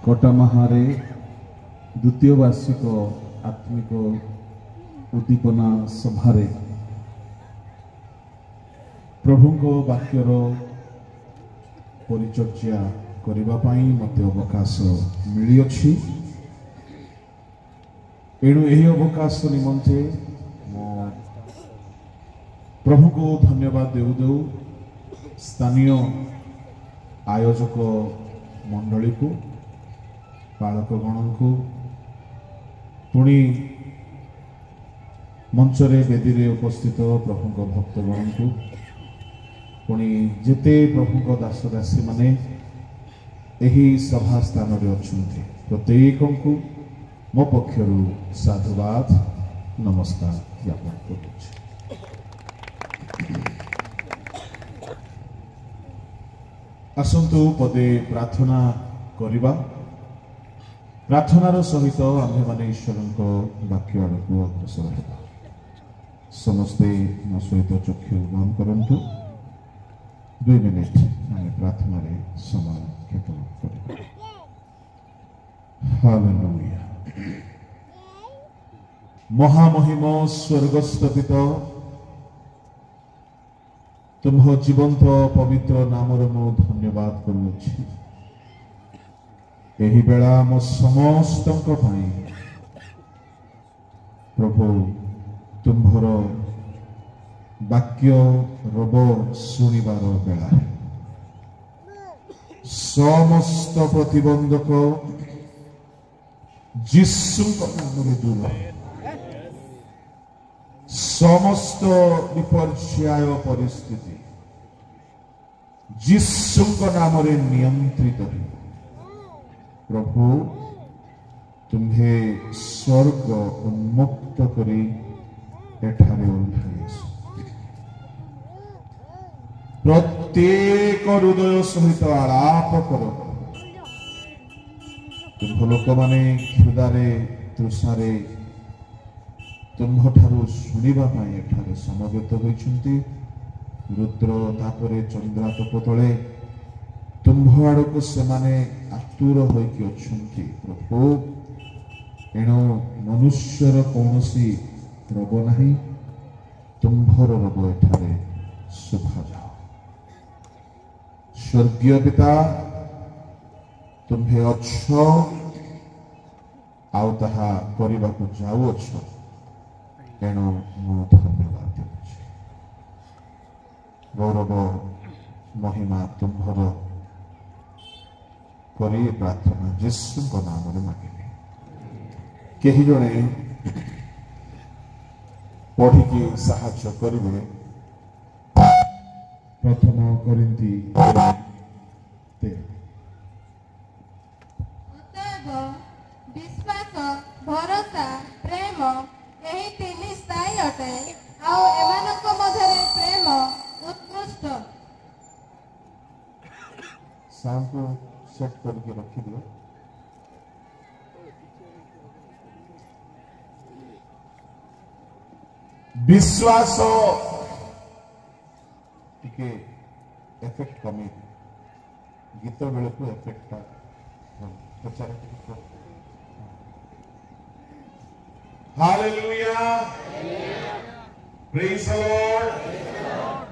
कटामाहारे द्वितीय वार्षिक आत्मिक उद्दीपना सभारे प्रभुको वाक्यर परिचर्या करने मत अवकाश मिली एणु यही अवकाश निमंते प्रभु को धन्यवाद देउ देउ स्थानीय आयोजक मंडली को पालक गण को पुणी मंचरे वेदी रे उपस्थित प्रभु भक्तगण को पुणी जेते प्रभु दास दासी माने एही सभा स्थान रे अछंती प्रत्येक को मो पक्षरु साधुवाद नमस्कार ज्ञापन करुछि। आसंतु पदे प्रार्थना करिबा। प्रार्थनार सहित आम्भे माने ईश्वरको वाक्य आड़कू अग्रसर हेबा। समस्ते मो सहित चक्षु बंद करंतु। 2 मिनिट आमे प्रार्थना रे समय क्षेपण करिबा। हालेलुया। महामहिम स्वर्गस्थ पिता तुम्ह जीवंत पवित्र नामर मो धन्यवाद करुछि। एही बेला मो समस्तक पई प्रभु तुम्भर वाक्य रब सुनिबार बेला समस्त प्रतिबंधक जीशुक नामरे दूर समस्त विपर्यय परिस्थिति जीशुक नामरे नियंत्रित प्रभु तुम्हे स्वर्ग उन्मुक्त करी एठारे ओल्हाइस प्रत्येक हृदय सहित आलाप कर। तुम्ह लोक माने क्षुदारे तृषारे तुम्ह ठारू शुणिबा पाई एठारे समवेत होइछन्ति। रुद्र तापरे चंद्रा तप तले तुम्ह आड़क से माने आतुर होइकि अछन्ति प्रभु। एणु मनुष्यर कौनसी रोग नहीं तुम्भर रोग एठारे शुभा जाओ। स्वर्गीय पिता तुम्हे अच्छ आउ ताहा करबाकु जाउअछ। एणु मो धन्यवाद देउछि। गौरव महिमा तुम्भर करी प्रार्थना यीशुको नामरे मागिले। केही जणे पढ़िकी साहाय्य करिवे। प्रथम कोरिन्थी 13। विश्वास भरोसा प्रेम यही तीन स्थायी अटे आउ एमानक मध्यरे प्रेम उत्कृष्ट। साउंड को सेट करके रखी दियो। विश्वास टिके इफेक्ट कमी गीत बेले को इफेक्ट प्रचार hallelujah praise the Lord.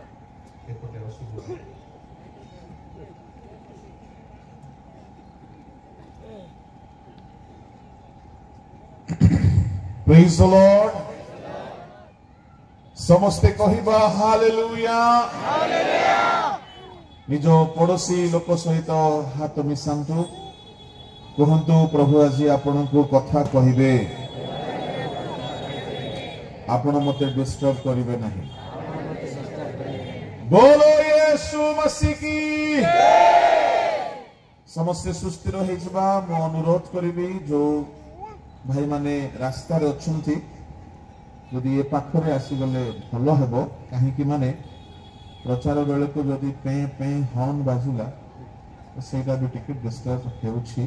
Praise the Lord. समस्ते कहिबा हालेलुया। निज पड़ोसी लोक सहित हाथ मिशांतु कहंतु प्रभु आज आपण को कथा कहिबे आपण मते डिस्टर्ब करिवे नहीं। बोलो यीशु मसीह की। समस्ते सुस्थिर हो जिबा मो अनुरोध करिबी जो भाई माने रास्ता रे अछंती यदि ए पाखरे आसी गले भलो हेबो। काहे कि माने प्रचार बेले को यदि पे पे हॉर्न बाजिला तो सेटा भी टिके डिस्टर्ब हेउछि।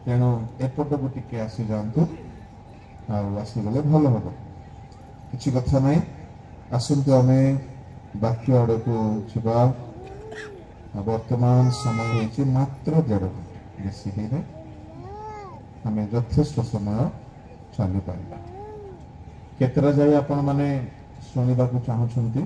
तेणु एपट को टिके आसी जांतु आ आसी गले भलो हेबो। किछि कथा नै। आसंतु आमे वाक्य आड़कू छिबा। वर्तमान समय होइछि मात्र 1.5 घंटा बेसी हेरे हमें यथेष्ट समय चली पारिबा केतरा जाय आपण माने सुनिबा को चाहुछंती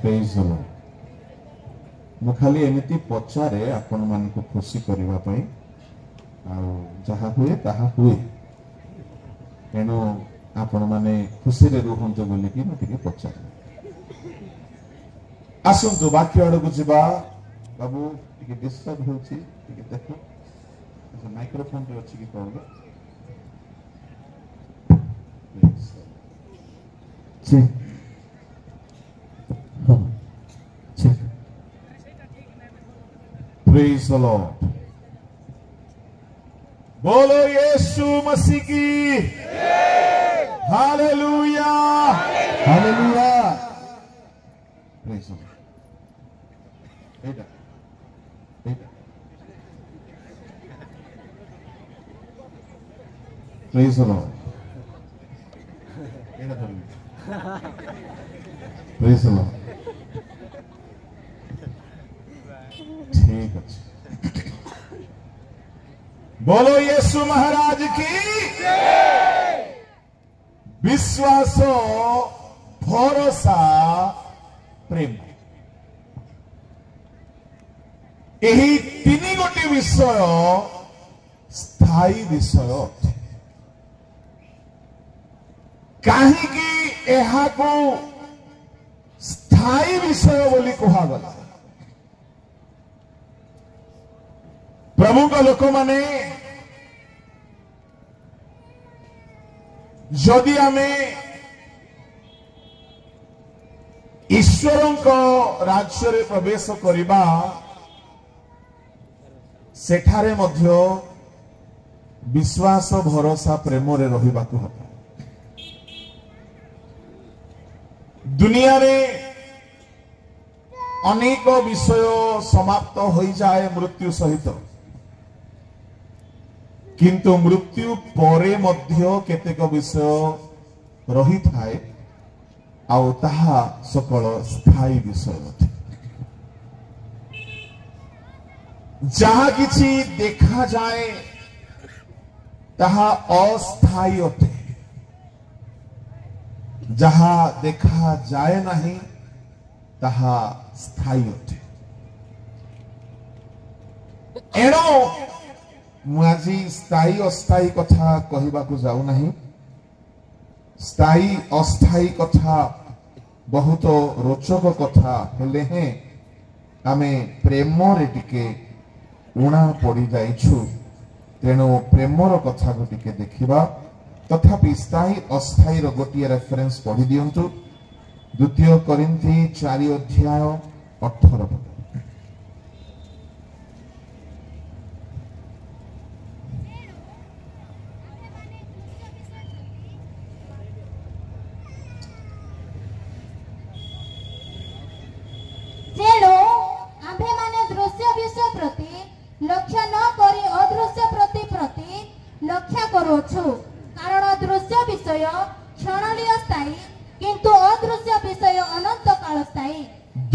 प्रेज द लॉर्ड मु खाली एमिति पचारे आपण मान को खुशी करबा पई आ जहा हुए ताहा हुए एनो आपण माने खुशी रे रुहंतो बोली कि मते के पचारे आसंतु बाकी आड़ को जिबा बाबू टिके डिस्टर्ब होछि टिके देखो अच्छा माइक्रोफोन रे अछि कि कहबो जी Praise the Lord. बोलो यीशु मसीह की hallelujah hallelujah Praise the Lord. Etah Praise the Lord. Etah Praise the Lord. ठीक है बोलो यीशु महाराज की विश्वास भरोसा प्रेम यही तीन गोटी विषय स्थायी विषय कहीं को स्थायी विषय बोली कहुगला प्रभु का लोक माने जदि आमे ईश्वर राज्य रे प्रवेश करिबा सेठारे मध्य विश्वास भरोसा प्रेम रे रहिबा को हबो दुनिया रे अनेक विषय समाप्त हो जाए मृत्यु सहित किंतु मृत्यु परे मध्य केतेक विषय रही थाए आउ ताहा सकल स्थायी विषय अटे जहा किछि देखा जाए ताहा अस्थायी अटे जहा देखा जाए नहीं ताहा स्थायी अटे एणो मुझे स्थायी अस्थायी कथा कहवा को जाऊ नहीं स्थायी अस्थायी कथा बहुत रोचक कथा हेले हैं आमे प्रेम रे टिके उणा पड़ी जाइछु तेणु प्रेमर कथा को टिके देखिबा तथापि स्थायी अस्थायी रो गोटिए रेफरेंस पढ़ी दियंतु 2 कोरिन्थी 4 अध्याय 18 पद लक्ष्य न करी अदृश्य प्रति लक्ष्य करूछु कारण दृश्य विषय क्षणलीय स्थायी किंतु अदृश्य विषय अनंत काल स्थायी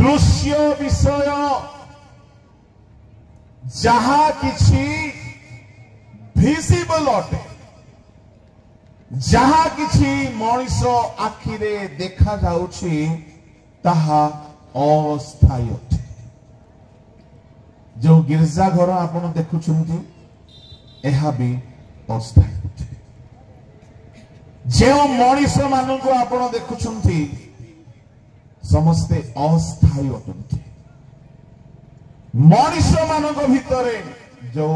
दृश्य विषय जहा किछि विजिबल अटे जहा किछि मनुष्य आखि रे देखा जाउछि ताहा अस्थायी अटे जो गिरजा घर आपण देखुछंती एहा भी अस्थायी अटे जो मनुष्य मानन को आपण देखुछंती समस्ते अस्थायी अटंती मनुष्य मानक भितरे जो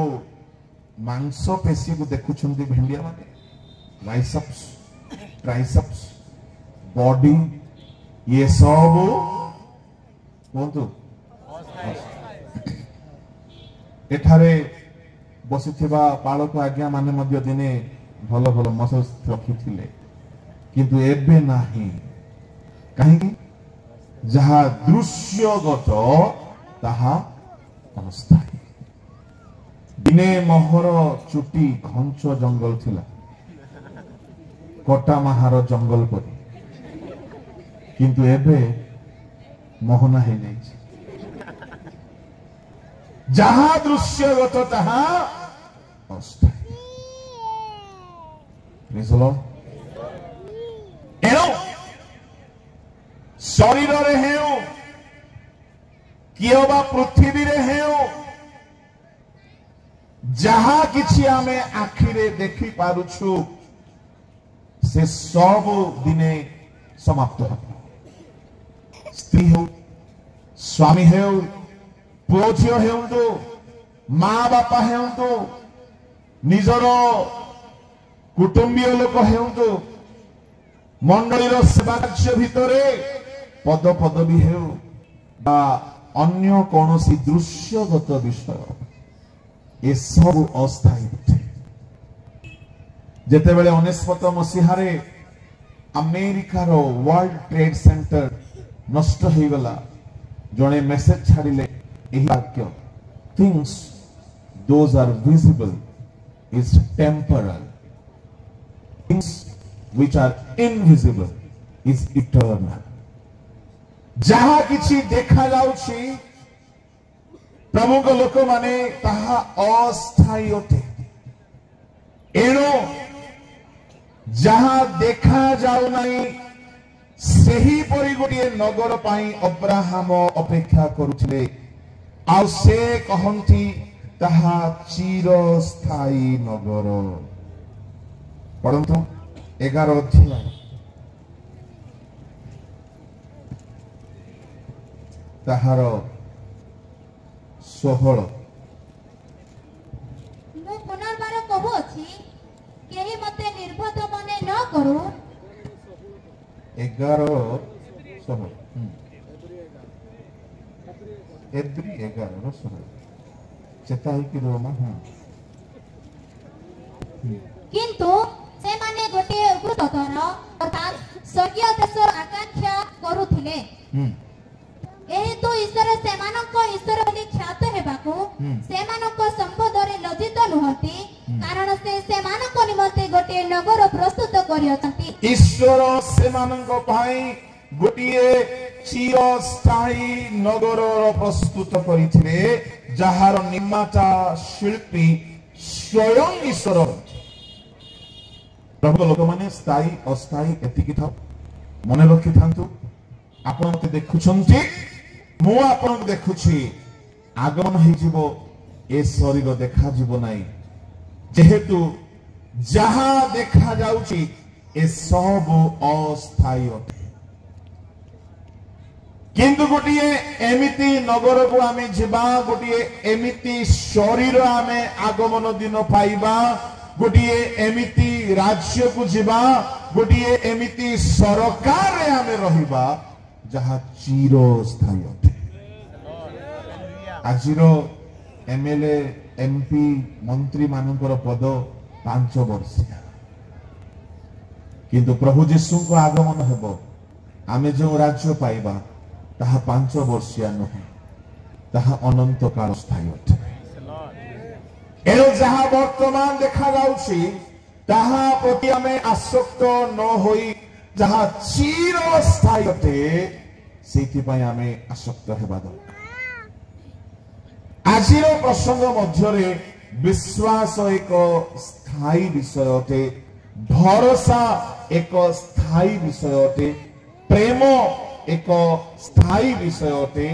मांसपेशी को देखुछंती भेंडिया माने बाइसेप्स ट्राइसेप्स बॉडी ये सब कोंतु एठारे बसिथिबा बालक आज्ञा माने मध्य दिने भल भल मसल रखिथिले किंतु एबे नाही काहे कि जहा दृश्यगत ताहा अस्थायी दिने मोहर चुटी घंच जंगल थिला कटा माहार जंगल परी किंतु एबे मोहना है नहीं जहा दृश्यगत तहा अस्थायी शरीर रे हेउ किए बा पृथ्वी रे हेउ जहा किछि आमे आखिरे देखि पारुछु से सब दिने समाप्त हो स्त्री हो स्वामी हो पुओ झियो हेउंतु माँ बापा हेउंतु निजर कुटुंबीय लोक हेउंतु मंडलीर सेवा कार्य भितरे पद पदवी हेउ बा अन्य कौनसी दृश्यगत विषय ए सब अस्थायी अटे जेतेबेले 19 मसीहारे अमेरिकार वर्ल्ड ट्रेड सेंटर नष्ट हो गला जने मेसेज छाड़िले एही वाक्य things those are visible is temporal things which are invisible is eternal जहा किछि देखा जाउछि प्रमुख लोक माने ताहा अस्थायी अटे एणो जहा देखा जाउ नाही सेही परि गोटे नगर पाई अब्राहम अपेक्षा करुथिले आ से कहंती ताहा चिरस्थायी नगर परंतु 11 अध्याय ताहार 16 मु पुनर्बार कहू अछि केही मते निर्बोध मने न करू 11 एब्री 11 चेता है कि रोमा किंतु से माने गोटे उग्रतर अर्थात स्वर्गीय देशर आकांक्षा करुथिले एही तो ईश्वर सेमानको ईश्वर बोली ख्यात हेबाकू सेमानको संबोधरे लज्जित नुहंती कारण से सेमानको निमंते गोटे नगर प्रस्तुत करियथंती ईश्वर सेमानको पाई गोटिए चिरस्थायी नगर प्रस्तुत करिथिले जहार निर्माता शिल्पी स्वयं ईश्वर प्रभु लोक माने स्थायी अस्थायी एतिकी था मने रखि थांतु आपण मते देखुछंती मु आपण देखुछि आगमन हे जीवो ए शरीर देखा जीवो नाही जेहेतु जहा देखा जाउछि ए सब अस्थायी अटे किंतु गोटिए एमिति नगर को आमे जिबा गोटिए एमिति शरीर आमे आगमन दिन पाइबा गोटिए एमिति राज्य को जिबा गोटिए एमिति सरकार रे आमे रहिबा जहा चिरस्थायी अटे आजिरो एमएलए एमपी मंत्री मानकर पद 5 वर्षिया किंतु प्रभु जीशु को आगमन हेबो आमे जो राज्य पाइबा ताहा 5 वर्षिया नहीं ताहा अनंत काल स्थायी अटे एनो जहा वर्तमान देखा जाउछि ताहा प्रति आमे आसक्त न होई जहा चिरस्थायी अटे सेति पय आमे आसक्त हेबा दरकार आजिर प्रसंग मध्यरे विश्वास एक स्थायी विषय अटे भरोसा एक स्थायी विषय अटे प्रेम एक स्थायी विषय अटे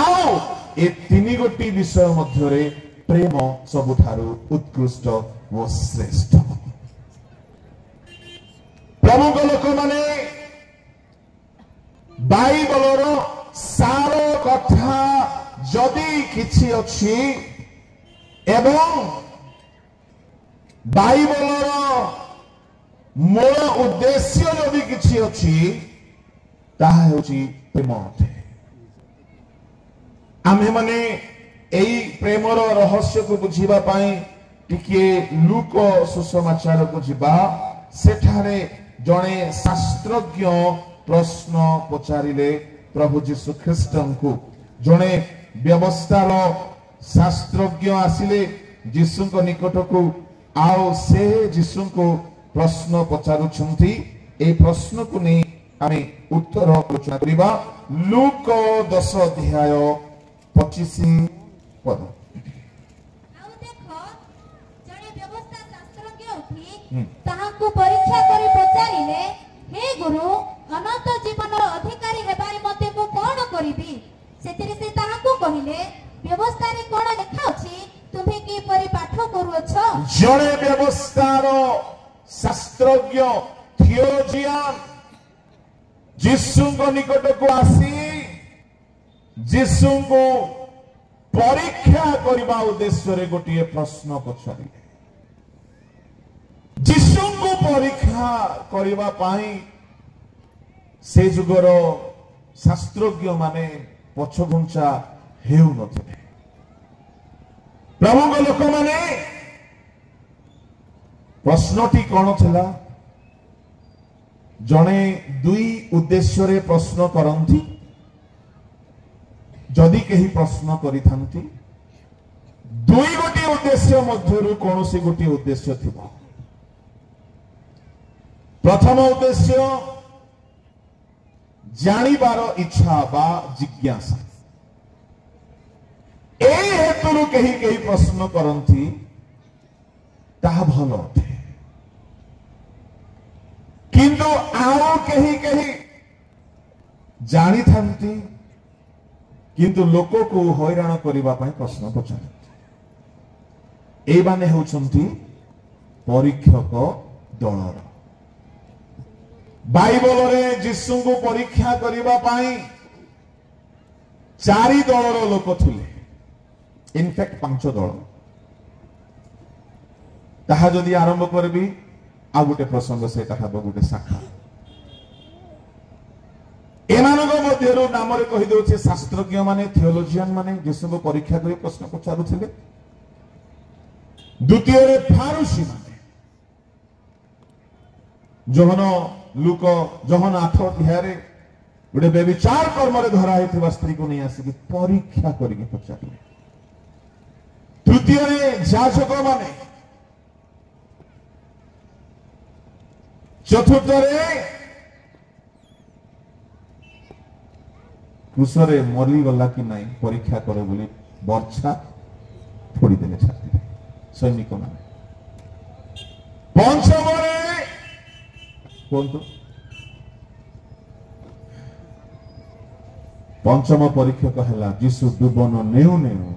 आओ ए तीन गोटी विषय मध्यरे प्रेम सबुठारु उत्कृष्ट व श्रेष्ठ प्रमुख लोक माने बाइबलर सार कथा जदि किछि अछि एवं बाइबलर मूल उद्देश्य जदि किछि अछि ताहा होछि प्रेम अटे आमे माने एई प्रेमर रहस्य को बुझिबा पाई टिके लूक सुसमाचार को जिबा सेठारे जणे शास्त्रज्ञ प्रश्न पचारिले प्रभु जीशु ख्रीष्ट को जणे व्यवस्थार शास्त्रज्ञ आसिले यीशुଙ୍କ निकटକୁ आओ से यीशुଙ୍କୁ प्रश्न पचारुछंती ए प्रश्न को नहीं आमे उत्तर आलोचना करिबा लूक 10 अध्याय 25 पद आउ देखो जने व्यवस्था शास्त्रज्ञ उठी ताहाको परीक्षा करी पचारिले हे गुरु अनंत जीवन अधिकारी हेबारे मते को कोन करिबी सेतिरे से ताहाको कहिले व्यवस्था रे कोन लिखा अछि तुमे की परि पाठ करूछ जने व्यवस्थार शास्त्रज्ञ थियोलॉजियन यीशुଙ୍କ निकटକୁ आसी यीशुଙ୍କୁ परीक्षा करबा उद्देश्य रे गोटिए प्रश्न पछारिले यीशुଙ୍କୁ परीक्षा करबा पाई से जुगर शास्त्रज्ञ माने पछघुंचा हेउ नथिले प्रभु लोक माने प्रश्नटी कौन थिला जने दुई उद्देश्य रे प्रश्न करंती जदि कहीं प्रश्न करिथांती दुई गोटी उद्देश्य मध्यरु कोनोसी गोटी उद्देश्य थिबा प्रथम उद्देश्य जानिबार इच्छा बा जिज्ञासा ए हेतुरु कहीं प्रश्न करंती ताहा भलो अटे किंतु आओ कहीं जानी थांती किंतु लोक को हैरान करबा पई प्रश्न पचारती ए माने होउछंती परीक्षक दलर बाइबल रे यीशु को परीक्षा करबा पई चारि दलर लोक थिले इनफैक्ट 5 दल ताहा जदि आरंभ करबी आ गोटे प्रसंग से कथा गोटे शाखा एमानक मध्यरु नाम रे कहि दोछे शास्त्रज्ञ माने थियोलॉजियन माने यीशु को परीक्षा करी प्रश्न पचारुथिले द्वितीय रे फारूसी माने जोहन 8 अध्याय रे गोटे व्यभिचार कर्म रे धरा हेथिबा स्त्री को नहीं आसी परीक्षा करी पचारिले तृतीय रे याजक माने चतुर्थ रे कुशरे मरी गला कि नहीं परीक्षा करे बोली वर्षा फोड़ी देले छाती सैनिक माने पंचम रे कोनतो पंचम परीक्षक हला यीशु दुबन नेउ नेउ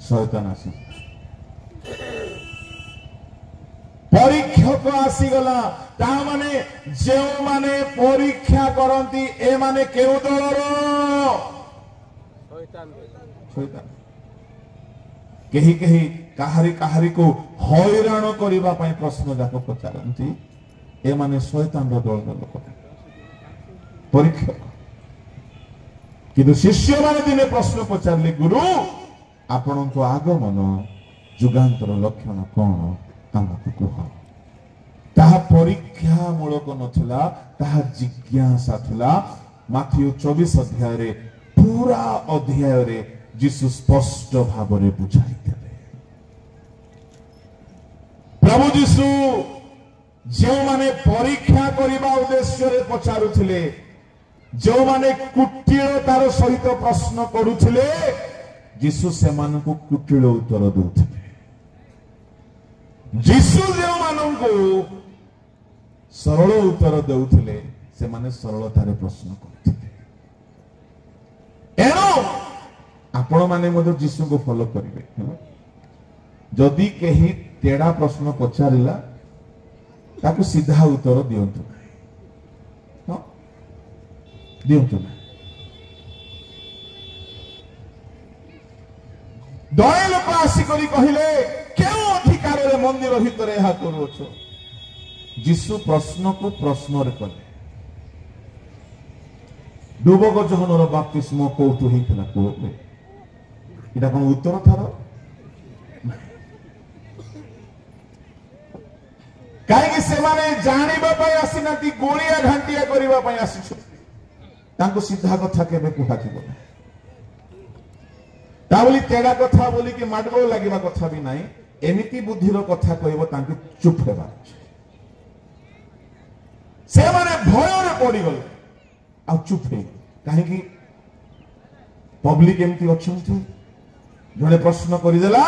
शैतान आसी परीक्षक आसीगला ता माने जे माने परीक्षा करंती ए माने केउ दलर शैतान कहीं काहारी को हैरान करबा पई प्रश्न जाक पचारंती ए माने शैतान रो दल लोक परीक्षक किंतु शिष्य माने दिने प्रश्न पचारले गुरु आपनको आगमन जुगांतर लक्षण कौन आमको कह ताहा परीक्षा मूलक नथिला ताहा जिज्ञासा थिला माथ्यू 24 अध्याय रे पूरा अध्याय रे यीशु स्पष्ट भाव रे बुझाई देले प्रभु यीशु जो माने परीक्षा करबा उद्देश्य रे पचारुथिले जो माने कुटिलतार सहित प्रश्न करूथिले यीशु से मानकु कुटिल उत्तर दउथिले यीशु जो मानकु सरल उत्तर दउथिले से माने सरलतारे प्रश्न करथिले एनो आपण माने मधे यीशु को फॉलो करिवे जदि केही तेड़ा प्रश्न पचारिला ताकु सीधा उत्तर दियंतु न दियंतु न दय लोक आसी करी कहिले केउ अधिकार रे मंदिर भीतर एहा करूछ यीशु प्रश्न को प्रश्न रे कले डुबक जोहनर बाप्तिस्म कोठु हितला कोले इटा कोन उत्तर थार काहे से माने जानिबा पय आसिनाती गोलिया घंटिया करिबा पय आसी तांको सीधा कथा केबे कुहा जिवो ता बोली तेरा कथा बोली कि माडगोल लागिबा कथा भी नाही एमिति बुद्धिर कथा कहबो तांके चुप हेबा से माने भय रे पड़ी गले आ चुप हे काहे कि पब्लिक एमती अछंती जने प्रश्न करि देला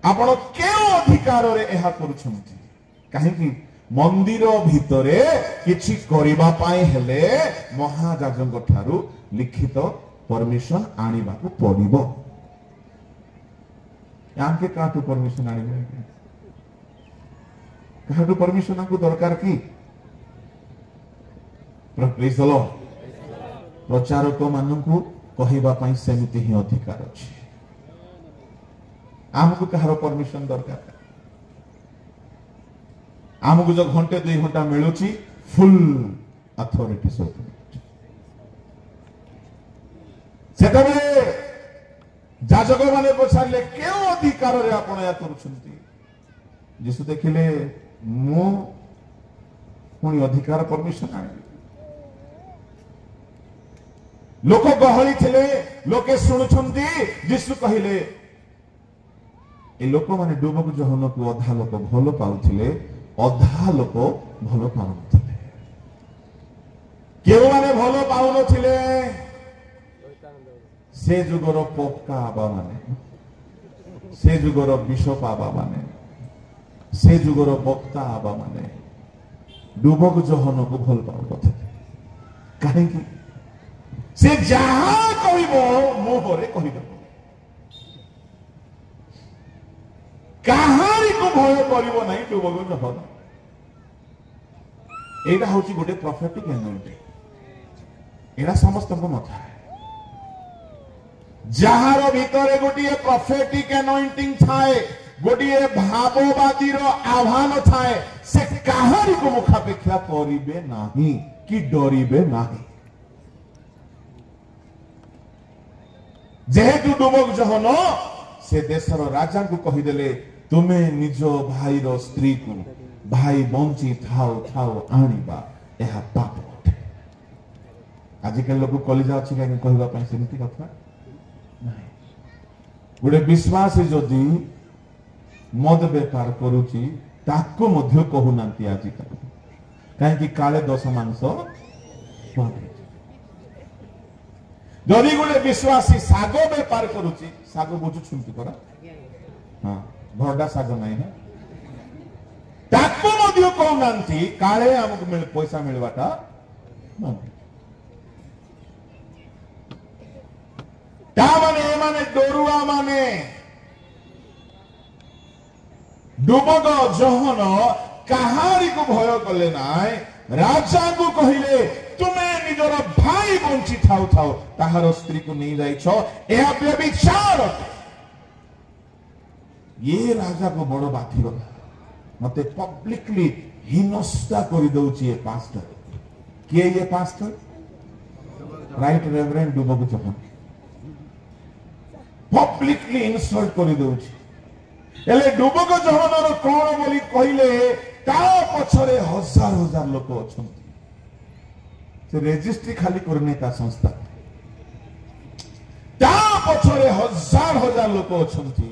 आपण केउ अधिकार रे एहा करूछंती काहे कि मंदिर भितरे किछि करिबा पाए हेले महाजाजंग ठारू लिखित परमिशन आनिबा को पड़िबो आंके काटू परमिशन आनिबो काटू परमिशन आंकु दरकार की प्लीज लो प्रचारक मानकु कहिबा पाई सेमिति ही अधिकार अछि आमको कहार परमिशन दरकार आमको जो घंटे 2 घंटा मिलुची फुल अथॉरिटी सोत सेतबे जाजक माने पछारले केउ अधिकार रे आपण या करूछंती जिसु देखिले मु पुनी अधिकार परमिशन आनी लोक गहली थिले लोके सुनुछंती जिसु कहिले ए लोक माने डुबक जहन को अधा लोक भलो पाउथिले अधा लोक भलो पाउनथिले केउ माने भलो पाउनथिले से जुगर पोका आबा माने से जुगर विष पाबा माने से जुगर बक्ता आबा माने डुबक जहन को भल पाउनथिले काहे कि से जहां कहिबो मोहरे कहिदो काहारी को भय करिवो नाही डुबक जहन एटा होची गोटे प्रोफेटिक एनर्जी एटा समस्त को नथा जहार भितरे गोटे प्रोफेटिक एनॉइंटिंग थाए गोटे भाववादी रो आह्वान थाए से काहारी को मुखापेक्षा करिबे नाही कि डरिबे नाही जेहेतु डुबक जहन से देशर राजा को कहिदेले तुमे निज भाई रो स्त्री को भाई बंची थाओ थाओ आनिबा एहा पाप अटे आजिकल लोक कलिजा अछि काहे कहबा पई सेमति कथा नाही गुडे विश्वास जदि मद व्यापार करूची ताको मध्य कहूनांती आजिकल काहे कि काले 10 मांस जदि गोटे विश्वासी साग व्यापार करुची साग बुझुछुंती परा हां भरडा साग नाही है ताको मध्य कहूनांती काले हमको पैसा मिलवाटा ता माने डरुआ माने डुबक जहन काहारी को भय कले नाय राजा को कहिले तुमे निजर भाई बंची थाउ थाउ ताहार स्त्री को नहीं जाइछ एहा व्यभिचार ये राजा को बड़ बाथी गला मते पब्लिकली हिनस्ता कर दउची ये पास्टर के ये पास्टर राइट रेवरेंड डुबक जहन पब्लिकली इंसल्ट कर दउची एले डुबक जहन रो कोन बोली कहिले ता पछरे हजार हजार लोक अछंती से रेजिस्ट्री खाली करने ता संस्था ता पछरे हजार हजार लोक अछंती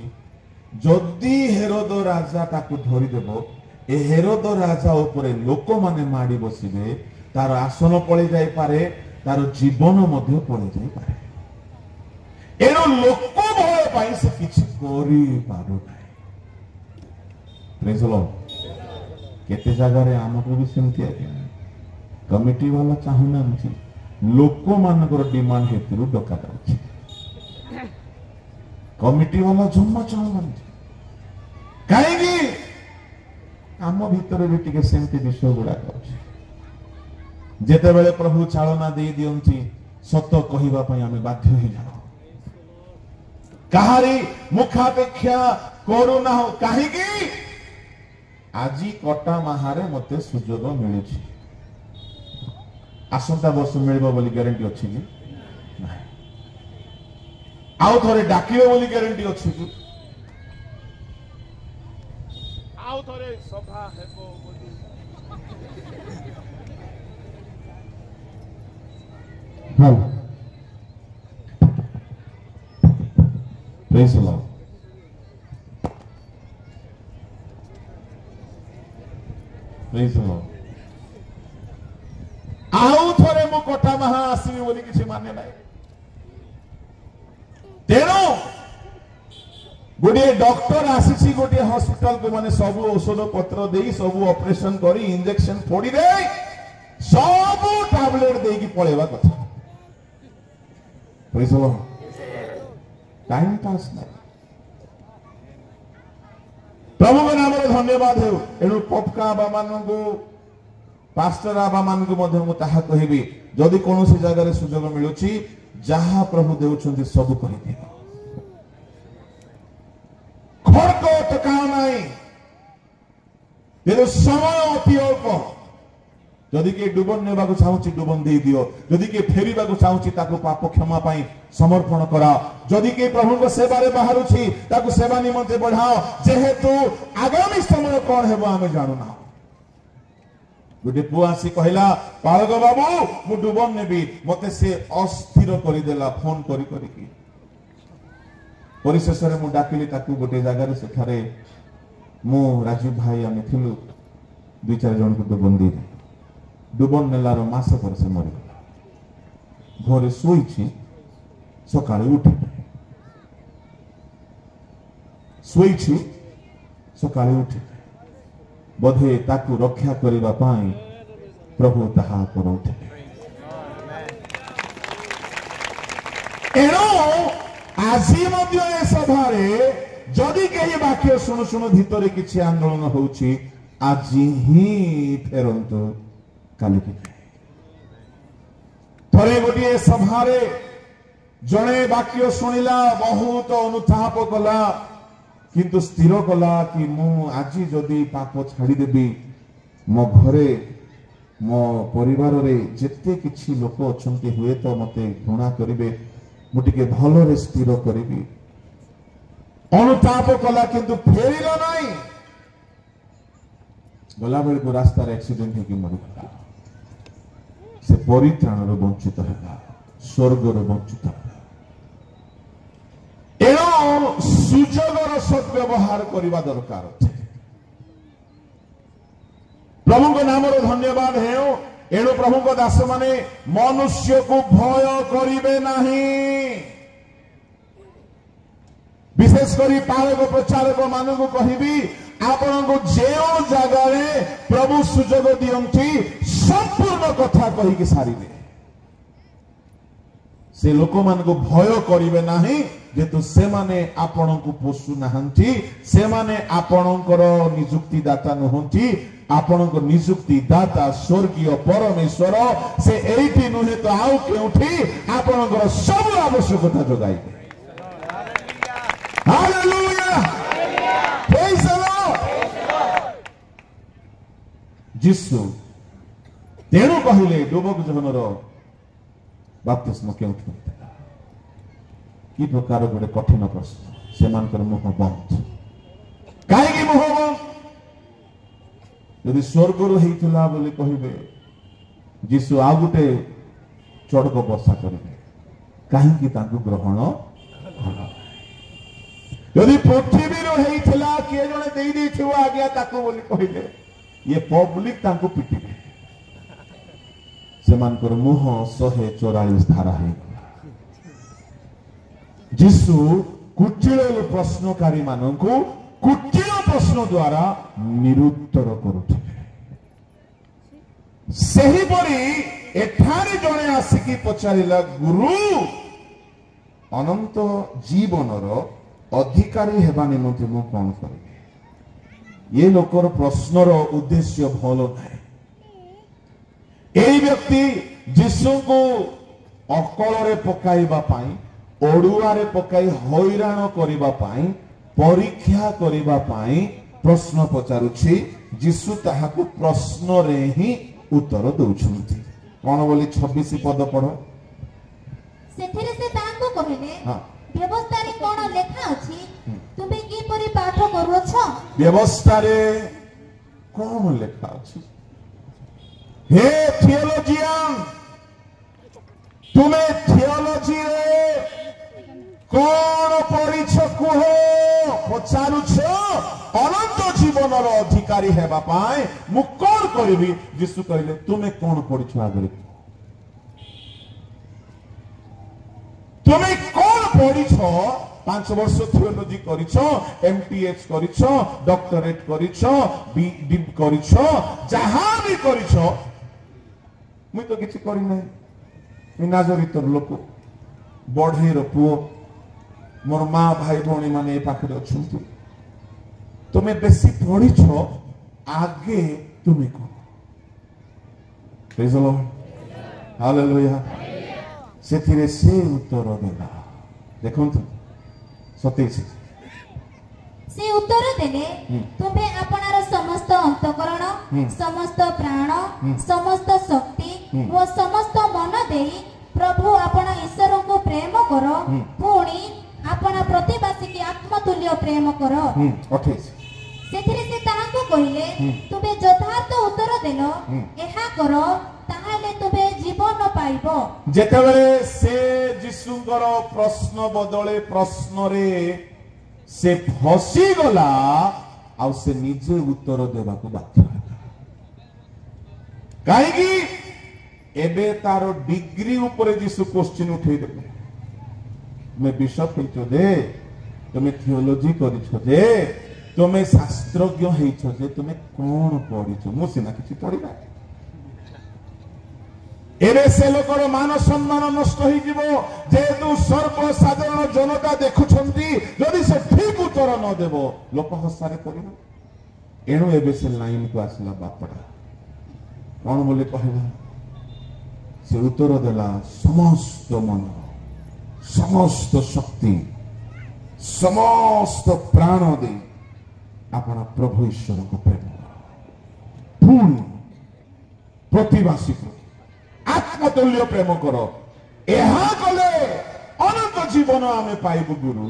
जदि हेरोद राजा ताकू धरि देबो ए हेरोद राजा ऊपर लोक माने माडी बसिबे तार आसन पळि जाय पारे तार जीवन मध्य पळि जाय पारे एरो लोक भय पाई से किछ करि पारो नाही प्रेज लॉर्ड केते जगह रे हमको भी सेमती आ कमिटी वाला चाहुना छी लोक मानकर डिमांड हेतु डका जाउछि कमिटी वाला जम्मा चाहुना काहेकि आम भीतर भी टिके सेमती विषय गुड़ा अछि जेते बेले प्रभु चालना दे दियंती सत कहिबा पई आमे बाध्य हो जाओ काहारी मुखापेक्षा करूना हो काहेकि आजी कटा माहारे मते सुजोग मिलुछि आसंता वर्ष मिलबो बोली ग्यारंटी अछि कि नाही आउ थोरे डाकियो बोली ग्यारंटी अछि कि आउ थोरे सभा हेबो बोली हां Praise the Lord. Praise the Lord. ଆଉ ଥରେ ମୁଁ କଟା ମାହା ଆସିବି ବୋଲି କିଛି ମାନେ ନାହିଁ। ତେଣୁ ଗୋଟିଏ ଡକ୍ଟର ଆସିଛି ଗୋଟିଏ ହସ୍ପିଟାଲ କୁ, ମାନେ ସବୁ ଔଷଧ ପତ୍ର ଦେଇ ସବୁ ଅପରେସନ କରି ଇଞ୍ଜେକ୍ସନ ପୋଡ଼ି ଦେଇ ସବୁ ଟାବଲେଟ ଦେଇକି ପଳେଇବା କଥା। Praise the Lord. Time pass ନାହିଁ। ପ୍ରଭୁଙ୍କ ନାମରେ ଧନ୍ୟବାଦ ହେଉ। ଏଣୁ ପପକା ଆବା ମାନଙ୍କୁ, ପାଷ୍ଟର ଆବା ମାନଙ୍କୁ ମଧ୍ୟ ମୁଁ ତାହା କହିବି, ଯଦି କୌଣସି ଜାଗାରେ ସୁଯୋଗ ମିଳୁଛି ଯାହା ପ୍ରଭୁ ଦେଉଛନ୍ତି ସବୁ କହିଦିଅ। ଖର୍କ ଟକାଉ ନାହିଁ, କିନ୍ତୁ ସମୟ ଅତି ଅଳ୍ପ। ଯଦି କିଏ ଡୁବନ ନେବାକୁ ଚାହୁଁଛି ଡୁବନ ଦେଇଦିଅ, ଯଦି କିଏ ଫେରିବାକୁ ଚାହୁଁଛି ତାକୁ ପାପ କ୍ଷମା ପାଇଁ ସମର୍ପଣ କର, ଯଦି କିଏ ପ୍ରଭୁଙ୍କ ସେବାରେ ବାହାରୁଛି ତାକୁ ସେବା ନିମନ୍ତେ ବଢାଅ, ଯେହେତୁ ଆଗାମୀ ସମୟ କଣ ହେବ ଆମେ ଜାଣୁନା। ଗୋଟେ ପୁଅ ଆସି କହିଲା, ପାଳକ ବାବୁ ମୁଁ ଡୁବନ ନେବି, ମତେ ସେ ଅସ୍ଥିର କରିଦେଲା ଫୋନ କରିକି। ପରିଶେଷରେ ମୁଁ ଡାକିଲି ତାକୁ ଗୋଟେ ଜାଗାରେ, ସେଠାରେ ମୁଁ ରାଜୀବ ଭାଇ ଆମେ ଥିଲୁ, 2-4 ଜଣଙ୍କୁ ଡୁବନ ଦେଇଦେଲି। ଡୁବନ ନେଲାର ମାସ ପରେ ସେ ମରିଗଲା। ଘରେ ଶୋଇଛି, ସକାଳେ ଉଠି ଶୋଇଛି, ସକାଳେ ଉଠି ବୋଧେ ତାକୁ ରକ୍ଷା କରିବା ପାଇଁ ପ୍ରଭୁ ତାହା କରୁଥିଲେ। ଏଣୁ ଆଜି ମଧ୍ୟ ଏ ସଭାରେ ଯଦି କେହି ବାକ୍ୟ ଶୁଣୁ ଶୁଣୁ ଭିତରେ କିଛି ଆନ୍ଦୋଳନ ହଉଛି, ଆଜି ହିଁ ଫେରନ୍ତୁ, କାଲିକି ଥରେ ଗୋଟିଏ ସଭାରେ ଜଣେ ବାକ୍ୟ ଶୁଣିଲା, ବହୁତ ଅନୁତାପ କଲା, କିନ୍ତୁ ସ୍ଥିର କଲା କି ମୁଁ ଆଜି ଯଦି ପାପ ଛାଡ଼ିଦେବି, ମୋ ଘରେ ମୋ ପରିବାରରେ ଯେତେ କିଛି ଲୋକ ଅଛନ୍ତି ହୁଏତ ମତେ ଘୃଣା କରିବେ, ମୁଁ ଟିକେ ଭଲରେ ସ୍ଥିର କରିବି। ଅନୁତାପ କଲା କିନ୍ତୁ ଫେରିଲ ନାହିଁ। ଗଲାବେଳକୁ ରାସ୍ତାରେ ଆକ୍ସିଡେଣ୍ଟ ହେଇକି ମରିଗଲା। ସେ ପରିତ୍ରାଣରୁ ବଞ୍ଚିତ ହେଲା, ସ୍ୱର୍ଗରୁ ବଞ୍ଚିତ ହେଲା। ଏଣୁ ସୁଯୋଗର ସଦ୍ବ୍ୟବହାର କରିବା ଦରକାର ଅଛି। ପ୍ରଭୁଙ୍କ ନାମରେ ଧନ୍ୟବାଦ ହେଉ। ଏଣୁ ପ୍ରଭୁଙ୍କ ଦାସମାନେ ମନୁଷ୍ୟକୁ ଭୟ କରିବେ ନାହିଁ। ବିଶେଷ କରି ପାଳକ ପ୍ରଚାରକ ମାନଙ୍କୁ କହିବି, ଆପଣଙ୍କୁ ଯେଉଁ ଜାଗାରେ ପ୍ରଭୁ ସୁଯୋଗ ଦିଅନ୍ତି ସମ୍ପୂର୍ଣ୍ଣ କଥା କହିକି ସାରିବେ। ସେ ଲୋକମାନଙ୍କୁ ଭୟ କରିବେ ନାହିଁ, ଯେହେତୁ ସେମାନେ ଆପଣଙ୍କୁ ପୋଷୁ ନାହାନ୍ତି, ସେମାନେ ଆପଣଙ୍କର ନିଯୁକ୍ତି ଦାତା ନୁହନ୍ତି। ଆପଣଙ୍କ ନିଯୁକ୍ତି ଦାତା ସ୍ୱର୍ଗୀୟ ପରମେଶ୍ୱର। ସେ ଏଇଠି ନୁହେଁ ତ ଆଉ କେଉଁଠି ଆପଣଙ୍କର ସବୁ ଆବଶ୍ୟକତା ଯୋଗାଇବେ। ହାଲେଲୁୟା, ପ୍ରେଜ୍ ଦ ଲର୍ଡ। ଯୀଶୁ ତେଣୁ କହିଲେ, ଡୁବକ ଯୋହନର ବାପ୍ତିସ୍ମ କେଉଁଠି ହୋଇଥିଲା? କି ପ୍ରକାର ଗୋଟେ କଠିନ ପ୍ରଶ୍ନ। ସେମାନଙ୍କର ମୁହଁ ବନ୍ଦ। କାହିଁକି ମୁହଁ ବନ୍ଦ? ଯଦି ସ୍ୱର୍ଗରୁ ହେଇଥିଲା ବୋଲି କହିବେ, ଯୀଶୁ ଆଉ ଗୋଟେ ଚଡ଼କ ବର୍ଷା କରିବେ, କାହିଁକି ତାଙ୍କୁ ଗ୍ରହଣ କଲା? ଯଦି ପୃଥିବୀରୁ ହେଇଥିଲା, କିଏ ଜଣେ ଦେଇଥିବ ଆଜ୍ଞା ତାକୁ ବୋଲି କହିଲେ, ଇଏ ପବ୍ଲିକ ତାଙ୍କୁ ପିଟିବେ। ସେମାନଙ୍କର ମୁହଁ 144 ଧାରା ହେଇଗଲା। ଯୀଶୁ କୁଟିଳ ପ୍ରଶ୍ନକାରୀ ମାନଙ୍କୁ କୁଟିଳ ପ୍ରଶ୍ନ ଦ୍ୱାରା ନିରୁତ୍ତର କରୁଥିଲେ। ସେହିପରି ଏଠାରେ ଜଣେ ଆସିକି ପଚାରିଲା, ଗୁରୁ ଅନନ୍ତ ଜୀବନର ଅଧିକାରୀ ହେବା ନିମନ୍ତେ ମୁଁ କଣ କରିବି? ଏ ଲୋକର ପ୍ରଶ୍ନର ଉଦ୍ଦେଶ୍ୟ ଭଲ ନାହିଁ। এই ব্যক্তি ଯୀଶୁଙ୍କୁ ଅକଳରେ ପକାଇବା ପାଇଁ, ଅଡୁଆରେ ପକାଇ ହଇରାଣ କରିବା ପାଇଁ, ପରୀକ୍ଷା କରିବା ପାଇଁ ପ୍ରଶ୍ନ ପଚାରୁଛି। ଯୀଶୁ ତାହାକୁ ପ୍ରଶ୍ନରେ ହିଁ ଉତ୍ତର ଦେଉଛନ୍ତି। କଣ ବୋଲି 26 ପଦ ପଢ। ସେଥିରେ ସେ ତାଙ୍କୁ କହିଲେ, ବ୍ୟବସ୍ଥାରେ କଣ ଲେଖା ଅଛି, ତୁମେ କିପରି ପାଠ କରୁଅଛ? ବ୍ୟବସ୍ଥାରେ କଣ ଲେଖା ଅଛି? हे थियोलॉजियन, तुम्हें थियोलॉजी रे कौन पढ़िछ ପଚାରୁଛ ଅନନ୍ତ ଜୀବନର ଅଧିକାରୀ ହେବା ପାଇଁ ମୁଁ କଣ କରିବି? ଯୀଶୁ କହିଲେ ତୁମେ କଣ ପଢିଛ ଆଗରେ? ତୁମେ କଣ ପଢିଛ? 5 ବର୍ଷ ଥିଓଲୋଜି କରିଛ, MTH କରିଛ, ଡକ୍ଟରେଟ କରିଛ, BD କରିଛ, ଯାହା ବି କରିଛ। ମୁଁ ତ କିଛି କରିନାହିଁ। ନାଜରିତର ଲୋକ, ବଢେଇର ପୁଅ, ମୋର ମା ଭାଇ ଭଉଣୀ ମାନେ ଏ ପାଖରେ ଅଛନ୍ତି। ତୁମେ ବେଶୀ ପଢିଛ, ଆଗେ ତୁମେ କହ। ପ୍ରେଜ୍ ଦ ଲର୍ଡ, ହାଲେଲୁୟା। ସେଥିରେ ସେ ଉତ୍ତର ଦେଲା। ଦେଖନ୍ତୁ 27। ସେ ଉତ୍ତର ଦେଲେ, ତୁମେ ଆପଣାର ସମସ୍ତ ଅନ୍ତଃକରଣ, ସମସ୍ତ ପ୍ରାଣ, ସମସ୍ତ ଶକ୍ତି ଓ ସମସ୍ତ ମନ ଦେଇ ପ୍ରଭୁ ଆପଣ ଈଶ୍ୱରଙ୍କୁ ପ୍ରେମ କର, ପୁଣି ଆପଣା ପ୍ରତିବାସୀକି ଆତ୍ମତୁଲ୍ୟ ପ୍ରେମ କର। 28। ସେଥିରେ ସେ ତାହାଙ୍କୁ କହିଲେ, ତୁମେ ଯଥାର୍ଥ ଉତ୍ତର ଦେଲ, ଏହା କର, ତାହେଲେ ତୁମେ ଜୀବନ ପାଇବ। ଯେତେବେଳେ ସେ ଯୀଶୁଙ୍କର ପ୍ରଶ୍ନ ବଦଳେ ପ୍ରଶ୍ନରେ ସେ ଫସିଗଲା, ଆଉ ସେ ନିଜେ ଉତ୍ତର ଦେବାକୁ ବାଧ୍ୟ ହେଲା। କାହିଁକି? ଏବେ ତାର ଡିଗ୍ରୀ ଉପରେ ଯୀଶୁ କ୍ୱେଶ୍ଚିନ୍ ଉଠେଇଦେଲେ। ତୁମେ ବିଶପ ହେଇଛ ଯେ, ତୁମେ ଥିଓଲୋଜି କରିଛ ଯେ, ତୁମେ ଶାସ୍ତ୍ରଜ୍ଞ ହେଇଛ ଯେ, ତୁମେ କଣ ପଢିଛ? ମୁଁ ସିନା କିଛି ପଢିନା। ଏବେ ସେ ଲୋକର ମାନ ସମ୍ମାନ ନଷ୍ଟ ହେଇଯିବ, ଯେହେତୁ ସର୍ବସାଧାରଣ ଜନତା ଦେଖୁଛନ୍ତି। ଯଦି ସେ ଠିକ ଉତ୍ତର ନ ଦେବ, ଲୋକ ହସାରେ କରିବ। ଏଣୁ ଏବେ ସେ ଲାଇନକୁ ଆସିଲା। ବାପଟା କଣ ବୋଲି କହିଲା? ସେ ଉତ୍ତର ଦେଲା, ସମସ୍ତ ମନ, ସମସ୍ତ ଶକ୍ତି, ସମସ୍ତ ପ୍ରାଣ ଦେଇ ଆପଣ ପ୍ରଭୁ ଈଶ୍ୱରଙ୍କୁ ପ୍ରେମ କର, ପୁଣି ପ୍ରତିବାସୀକୁ ଆତ୍ମତୁଲ୍ୟ ପ୍ରେମ କର। ଏହା କଲେ ଅନନ୍ତ ଜୀବନ ଆମେ ପାଇବୁ ଗୁରୁ।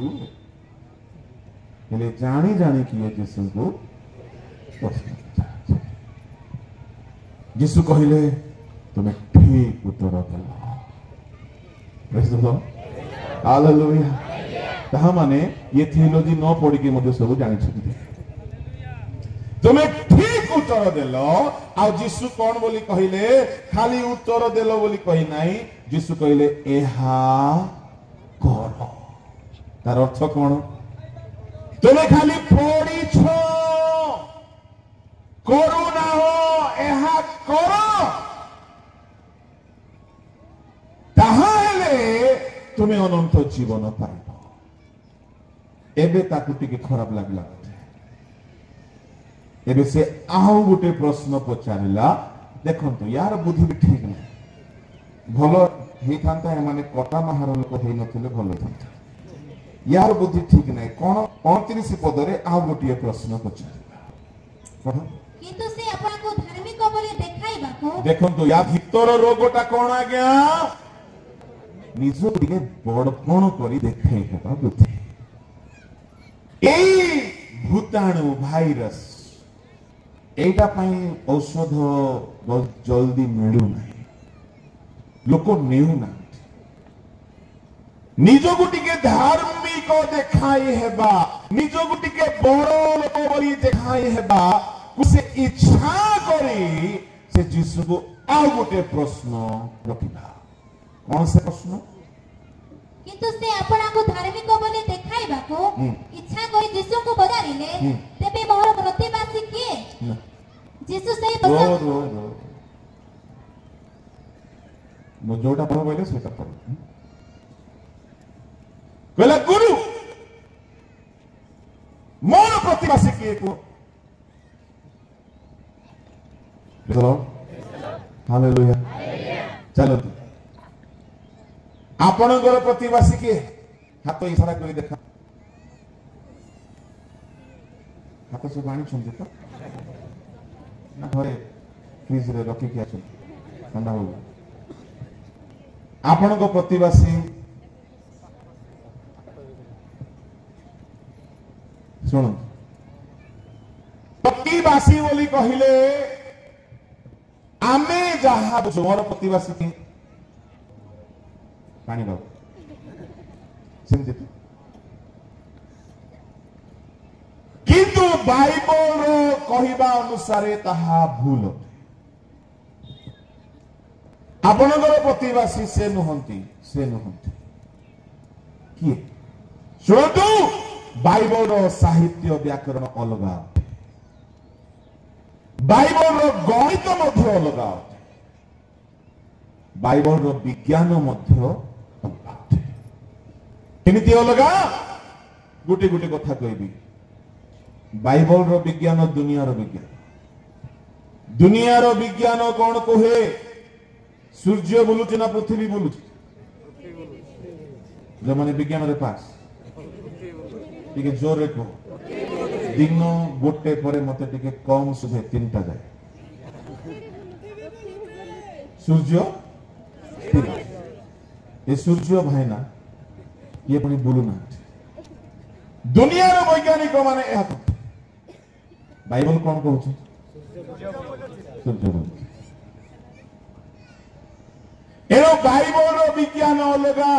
ହେଲେ ଜାଣି ଜାଣି କିଏ ଯୀଶୁଙ୍କୁ ଯୀଶୁ କହିଲେ, ତୁମେ ଠିକ ଉତ୍ତର ଦେଲ। ପ୍ରେଜ୍ ଦ ଲର୍ଡ, ହାଲେଲୁୟା। ତାହା ମାନେ ଇଏ ଥିଓଲୋଜି ନ ପଢିକି ମଧ୍ୟ ସବୁ ଜାଣିଛନ୍ତି। ତୁମେ ଠିକ ଉତ୍ତର ଦେଲ। ଆଉ ଯୀଶୁ କଣ ବୋଲି କହିଲେ? ଖାଲି ଉତ୍ତର ଦେଲ ବୋଲି କହି ନାହିଁ, ଯୀଶୁ କହିଲେ ଏହା କର। ତାର ଅର୍ଥ କଣ? ତୁମେ ଖାଲି ପଢିଛ, କରୁନାହ, ଏହା କର। ତାହେଲେ ତୁମେ ଅନନ୍ତ ଜୀବନ ପାଇବ। ଏବେ ତାକୁ ଟିକେ ଖରାପ ଲାଗିଲା। ଏବେ ସେ ଆଉ ଗୋଟେ ପ୍ରଶ୍ନ ପଚାରିଲା। ଦେଖନ୍ତୁ, ୟାର ବୁଦ୍ଧି ବି ଠିକ ନାହିଁ। ଭଲ ହେଇଥାନ୍ତା, ଏମାନେ କଟା ମାହାର ଲୋକ ହେଇନଥିଲେ ଭଲ ଥାନ୍ତା। ୟାର ବୁଦ୍ଧି ଠିକ ନାହିଁ। କଣ? 29 ପଦରେ ଆଉ ଗୋଟିଏ ପ୍ରଶ୍ନ ପଚାରିଲା। କିନ୍ତୁ ସେ ଆପଣଙ୍କୁ ଧାର୍ମିକ ବୋଲି ଦେଖାଇବାକୁ। ଦେଖନ୍ତୁ, ୟା ଭିତର ରୋଗଟା କଣ ଆଜ୍ଞା? ନିଜକୁ ଟିକେ ବଡପଣ କରି ଦେଖେଇ ହେବା ବୁଦ୍ଧି। ଏଇ ଭୂତାଣୁ ଭାଇରସ, এইটা ପାଇଁ ଔଷଧ ଜଲ୍ଦି ମିଳୁନାହିଁ। ଲୋକ ନେଉନାହାନ୍ତି। ନିଜକୁ ଟିକେ ଧାର୍ମିକ ଦେଖାଇ ହେବା, ନିଜକୁ ଟିକେ ବଡ ଲୋକ ବୋଲି ଦେଖାଇ ହେବା, ସେ ଇଚ୍ଛା କରି ସେ ଯୀଶୁକୁ ଆଉ ଗୋଟେ ପ୍ରଶ୍ନ ରଖିଲା। କଣ ସେ ପ୍ରଶ୍ନ? କିନ୍ତୁ ସେ ଆପଣଙ୍କୁ ଧାର୍ମିକ ବୋଲି ଦେଖାଇବାକୁ ଇଚ୍ଛା କରି ଯୀଶୁଙ୍କୁ ପଚାରିଲେ, ତେବେ ମୋର ପ୍ରତିବାସୀ କିଏ? ଯୀଶୁ ସେଇ ମୁଁ ଯୋଉଟା ପଢ କହିଲେ ସେଇଟା ପଢ। କହିଲା, ଗୁରୁ ମୋର ପ୍ରତିବାସୀ କିଏ କୁହ? ହାଲେଲୁୟା। ଚାଲନ୍ତୁ, ଆପଣଙ୍କର ପ୍ରତିବାସୀ କିଏ? ହାତ ଇଶାରା କରି ଦେଖା। ହାତ ସବୁ ଆଣିଛନ୍ତି ତ ନା ଘରେ ଫ୍ରିଜରେ ରଖିକି ଅଛନ୍ତି? ଥଣ୍ଡା ହଉ। ଆପଣଙ୍କ ପ୍ରତିବାସୀ ଶୁଣନ୍ତୁ, ପ୍ରତିବାସୀ ବୋଲି କହିଲେ ଆମେ ଯାହା ବୁଝୁ। ମୋର ପ୍ରତିବାସୀ କିଏ? ପାଣି ବାବୁ। ସେମିତି बाइबल कहवा अनुसार ताहा भूल आपणकर प्रतिवासी से नुहंती किए शुणु बाइबल साहित्य व्याकरण अलगा बाइबल गणित मध्य अलगा बाइबल विज्ञान मध्य अलगा केमिति अलगा गोटे गोटे कथा कहबी बाइबल विज्ञान दुनियार विज्ञान कौन कहे सूर्य बुलुची ना पृथ्वी बुलुची जो माने विज्ञान रे पास टिके जोरे को दिन गोटे परे मते टिके कम सुबह 3टा जाए सूर्य ये सूर्य भाईना ये पुणी बुलु ना दुनियार वैज्ञानिक माने बाइबल कौन कहूँ सूर्य एनो बाइबल विज्ञान अलगा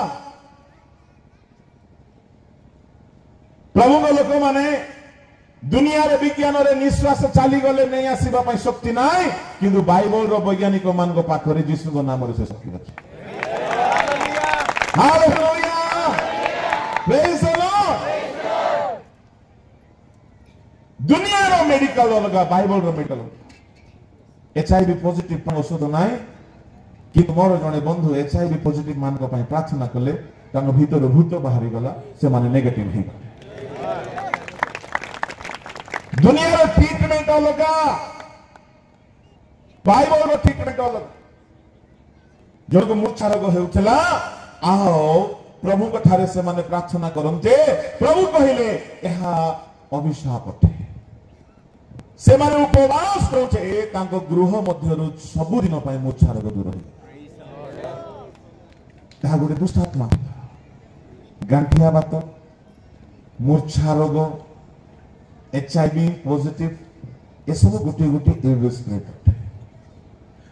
प्रभु लोक माने दुनियार विज्ञान रे निश्वास चली गले नहीं आसीबा पई शक्ति नाई किंतु बाइबल रो वैज्ञानिक मान को पाखरे यीशु को नाम रे से शक्ति अछि हालेलुया प्रेज द लॉर्ड दुनिया रो मेडिकल अलगा बाइबल रो मेडिकल एचआईवी पॉजिटिव पर औषध नाई कि मोर जने बंधु एचआईवी पॉजिटिव मान को पई प्रार्थना कले तांग भीतर भूत बाहरी गला से माने नेगेटिव ही दुनिया रो ट्रीटमेंट अलगा बाइबल रो ट्रीटमेंट अलगा जनको मूर्छा रोग हेउथला आओ प्रभु कथारे से माने प्रार्थना करन्ते प्रभु कहिले एहा अभिशाप अटे से माने उपवास करछे तांको गृह मध्यरु सब दिन पई मूर्छा रोग दूर होई ता गोटे दुष्टात्मा गांठिया बात मूर्छा रोग एचआईवी पॉजिटिव ये सब गोटे गोटे एविल स्पिरिट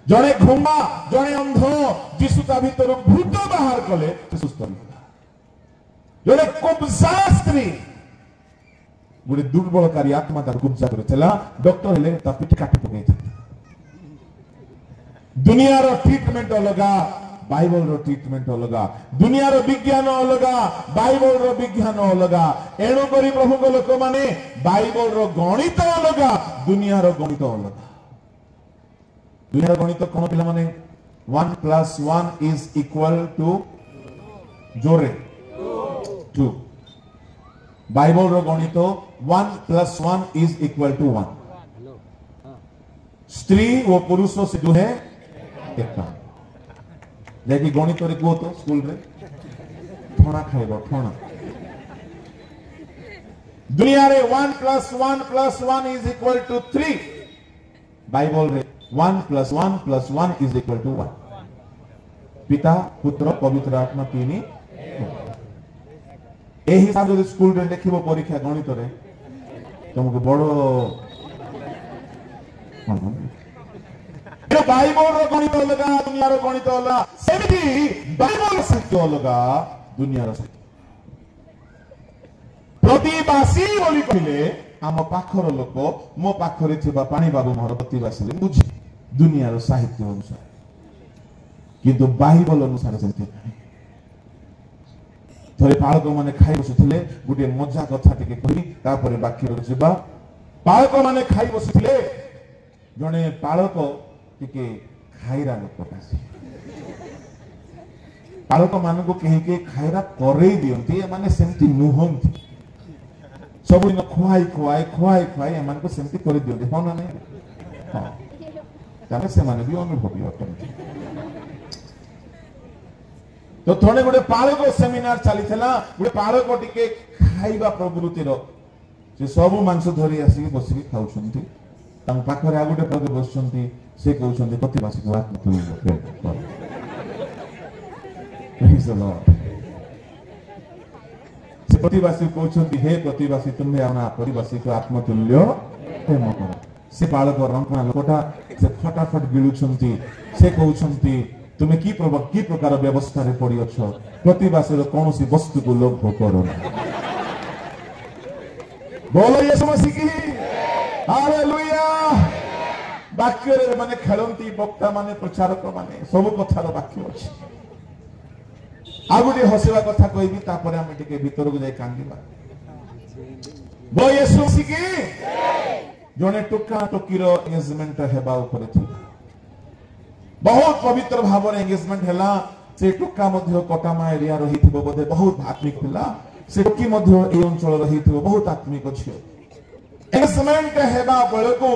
जड़े घुमा जड़े अंध जीशु ता भीतर भूत बाहर कले सुस्थ होगा जड़े कुब्जा स्त्री गोटे दुर्बलकारी आत्मा तार कुब्जा करथिला डॉक्टर हेले ता पिठ काटी पकई था दुनिया रो ट्रीटमेंट अलगा बाइबल रो ट्रीटमेंट अलगा दुनिया रो विज्ञान अलगा बाइबल रो विज्ञान अलगा एणु करी प्रभु को लोक माने बाइबल रो गणित अलगा दुनिया रो गणित अलगा दुनिया रो गणित कोन पिला माने 1 + 1 इज इक्वल टू जोरे 2 बाइबल रो गणित 1 + 1 इज इक्वल टू 1 स्त्री व पुरुष से दुहे एक जैकी गणित रे को तो स्कूल रे ठोना खाइबो ठोना दुनिया रे 1 + 1 + 1 इज इक्वल टू 3 बाइबल रे 1 + 1 + 1 इज इक्वल टू 1 पिता पुत्र पवित्र आत्मा तीनी ए हिसाब से स्कूल रे देखिबो परीक्षा गणित रे तुमको बड़ो बाइबल रो गणित अलगा दुनिया रो गणित अलगा सेमिति बाइबल सत्य अलगा दुनिया रो सत्य प्रतिवासी बोली कहले आम पाखर लोक मो पाखरे थिबा पानी बाबू मोर प्रतिवासी बुझी दुनिया रो साहित्य अनुसार किंतु बाइबल अनुसार सेति थरे पालक माने खाइ बसुथिले गुटे मजा कथा टिके कहि तापरे बाकी रो जिबा पालक माने खाइ बसुथिले जने पालक टिके खाइरा लोक पालक मान को कहीं खाइरा करे दियंती माने सेमती नुहंती सब दिन खुआई खुआई खुआई खुआई एमान को सेमती कर दियंती हो ना नहीं हां तामे से माने भी अनुभवी होतन तो थोड़े गोटे पालक सेमिनार चली थला गोटे पालक टिके खाइबा प्रवृत्ति रो से सब मांस धरी आसी बसी खाउछंती तां पाखरे आ गोटे पद बसछंती से कहउछंती प्रतिवासी को आत्मा तुल्य प्रेज द लॉर्ड से प्रतिवासी कहउछंती हे प्रतिवासी तुम्हे आना प्रतिवासी को आत्मा तुल्य प्रेम करो से बालक रंकना लोकटा से फटाफट गिलुछंती से कहउछंती तुमे की प्रकार व्यवस्था रे पड़ी अछ प्रतिवासी रो कोनोसी वस्तु को लोभ करो बोलो यीशु मसीह की हालेलुया वाक्य माने खेलती वक्ता माने प्रचारक माने सब कथार वाक्य अच्छे आ गोटे हसवा कथा कहबी तापर आम टिके भीतर को जाई कांदिबा गो येशू मसीह जने टोका टोकीर एंगेजमेंट हेबा ऊपर थिला बहुत पवित्र भाव एंगेजमेंट हैला से टोका मध्य कटामा एरिया रही थिबो बोधे बहुत आत्मिक थिला से टोकी मध्य ए अंचल रही थिबो बहुत आत्मिक अछि एंगेजमेंट हेबा बेलको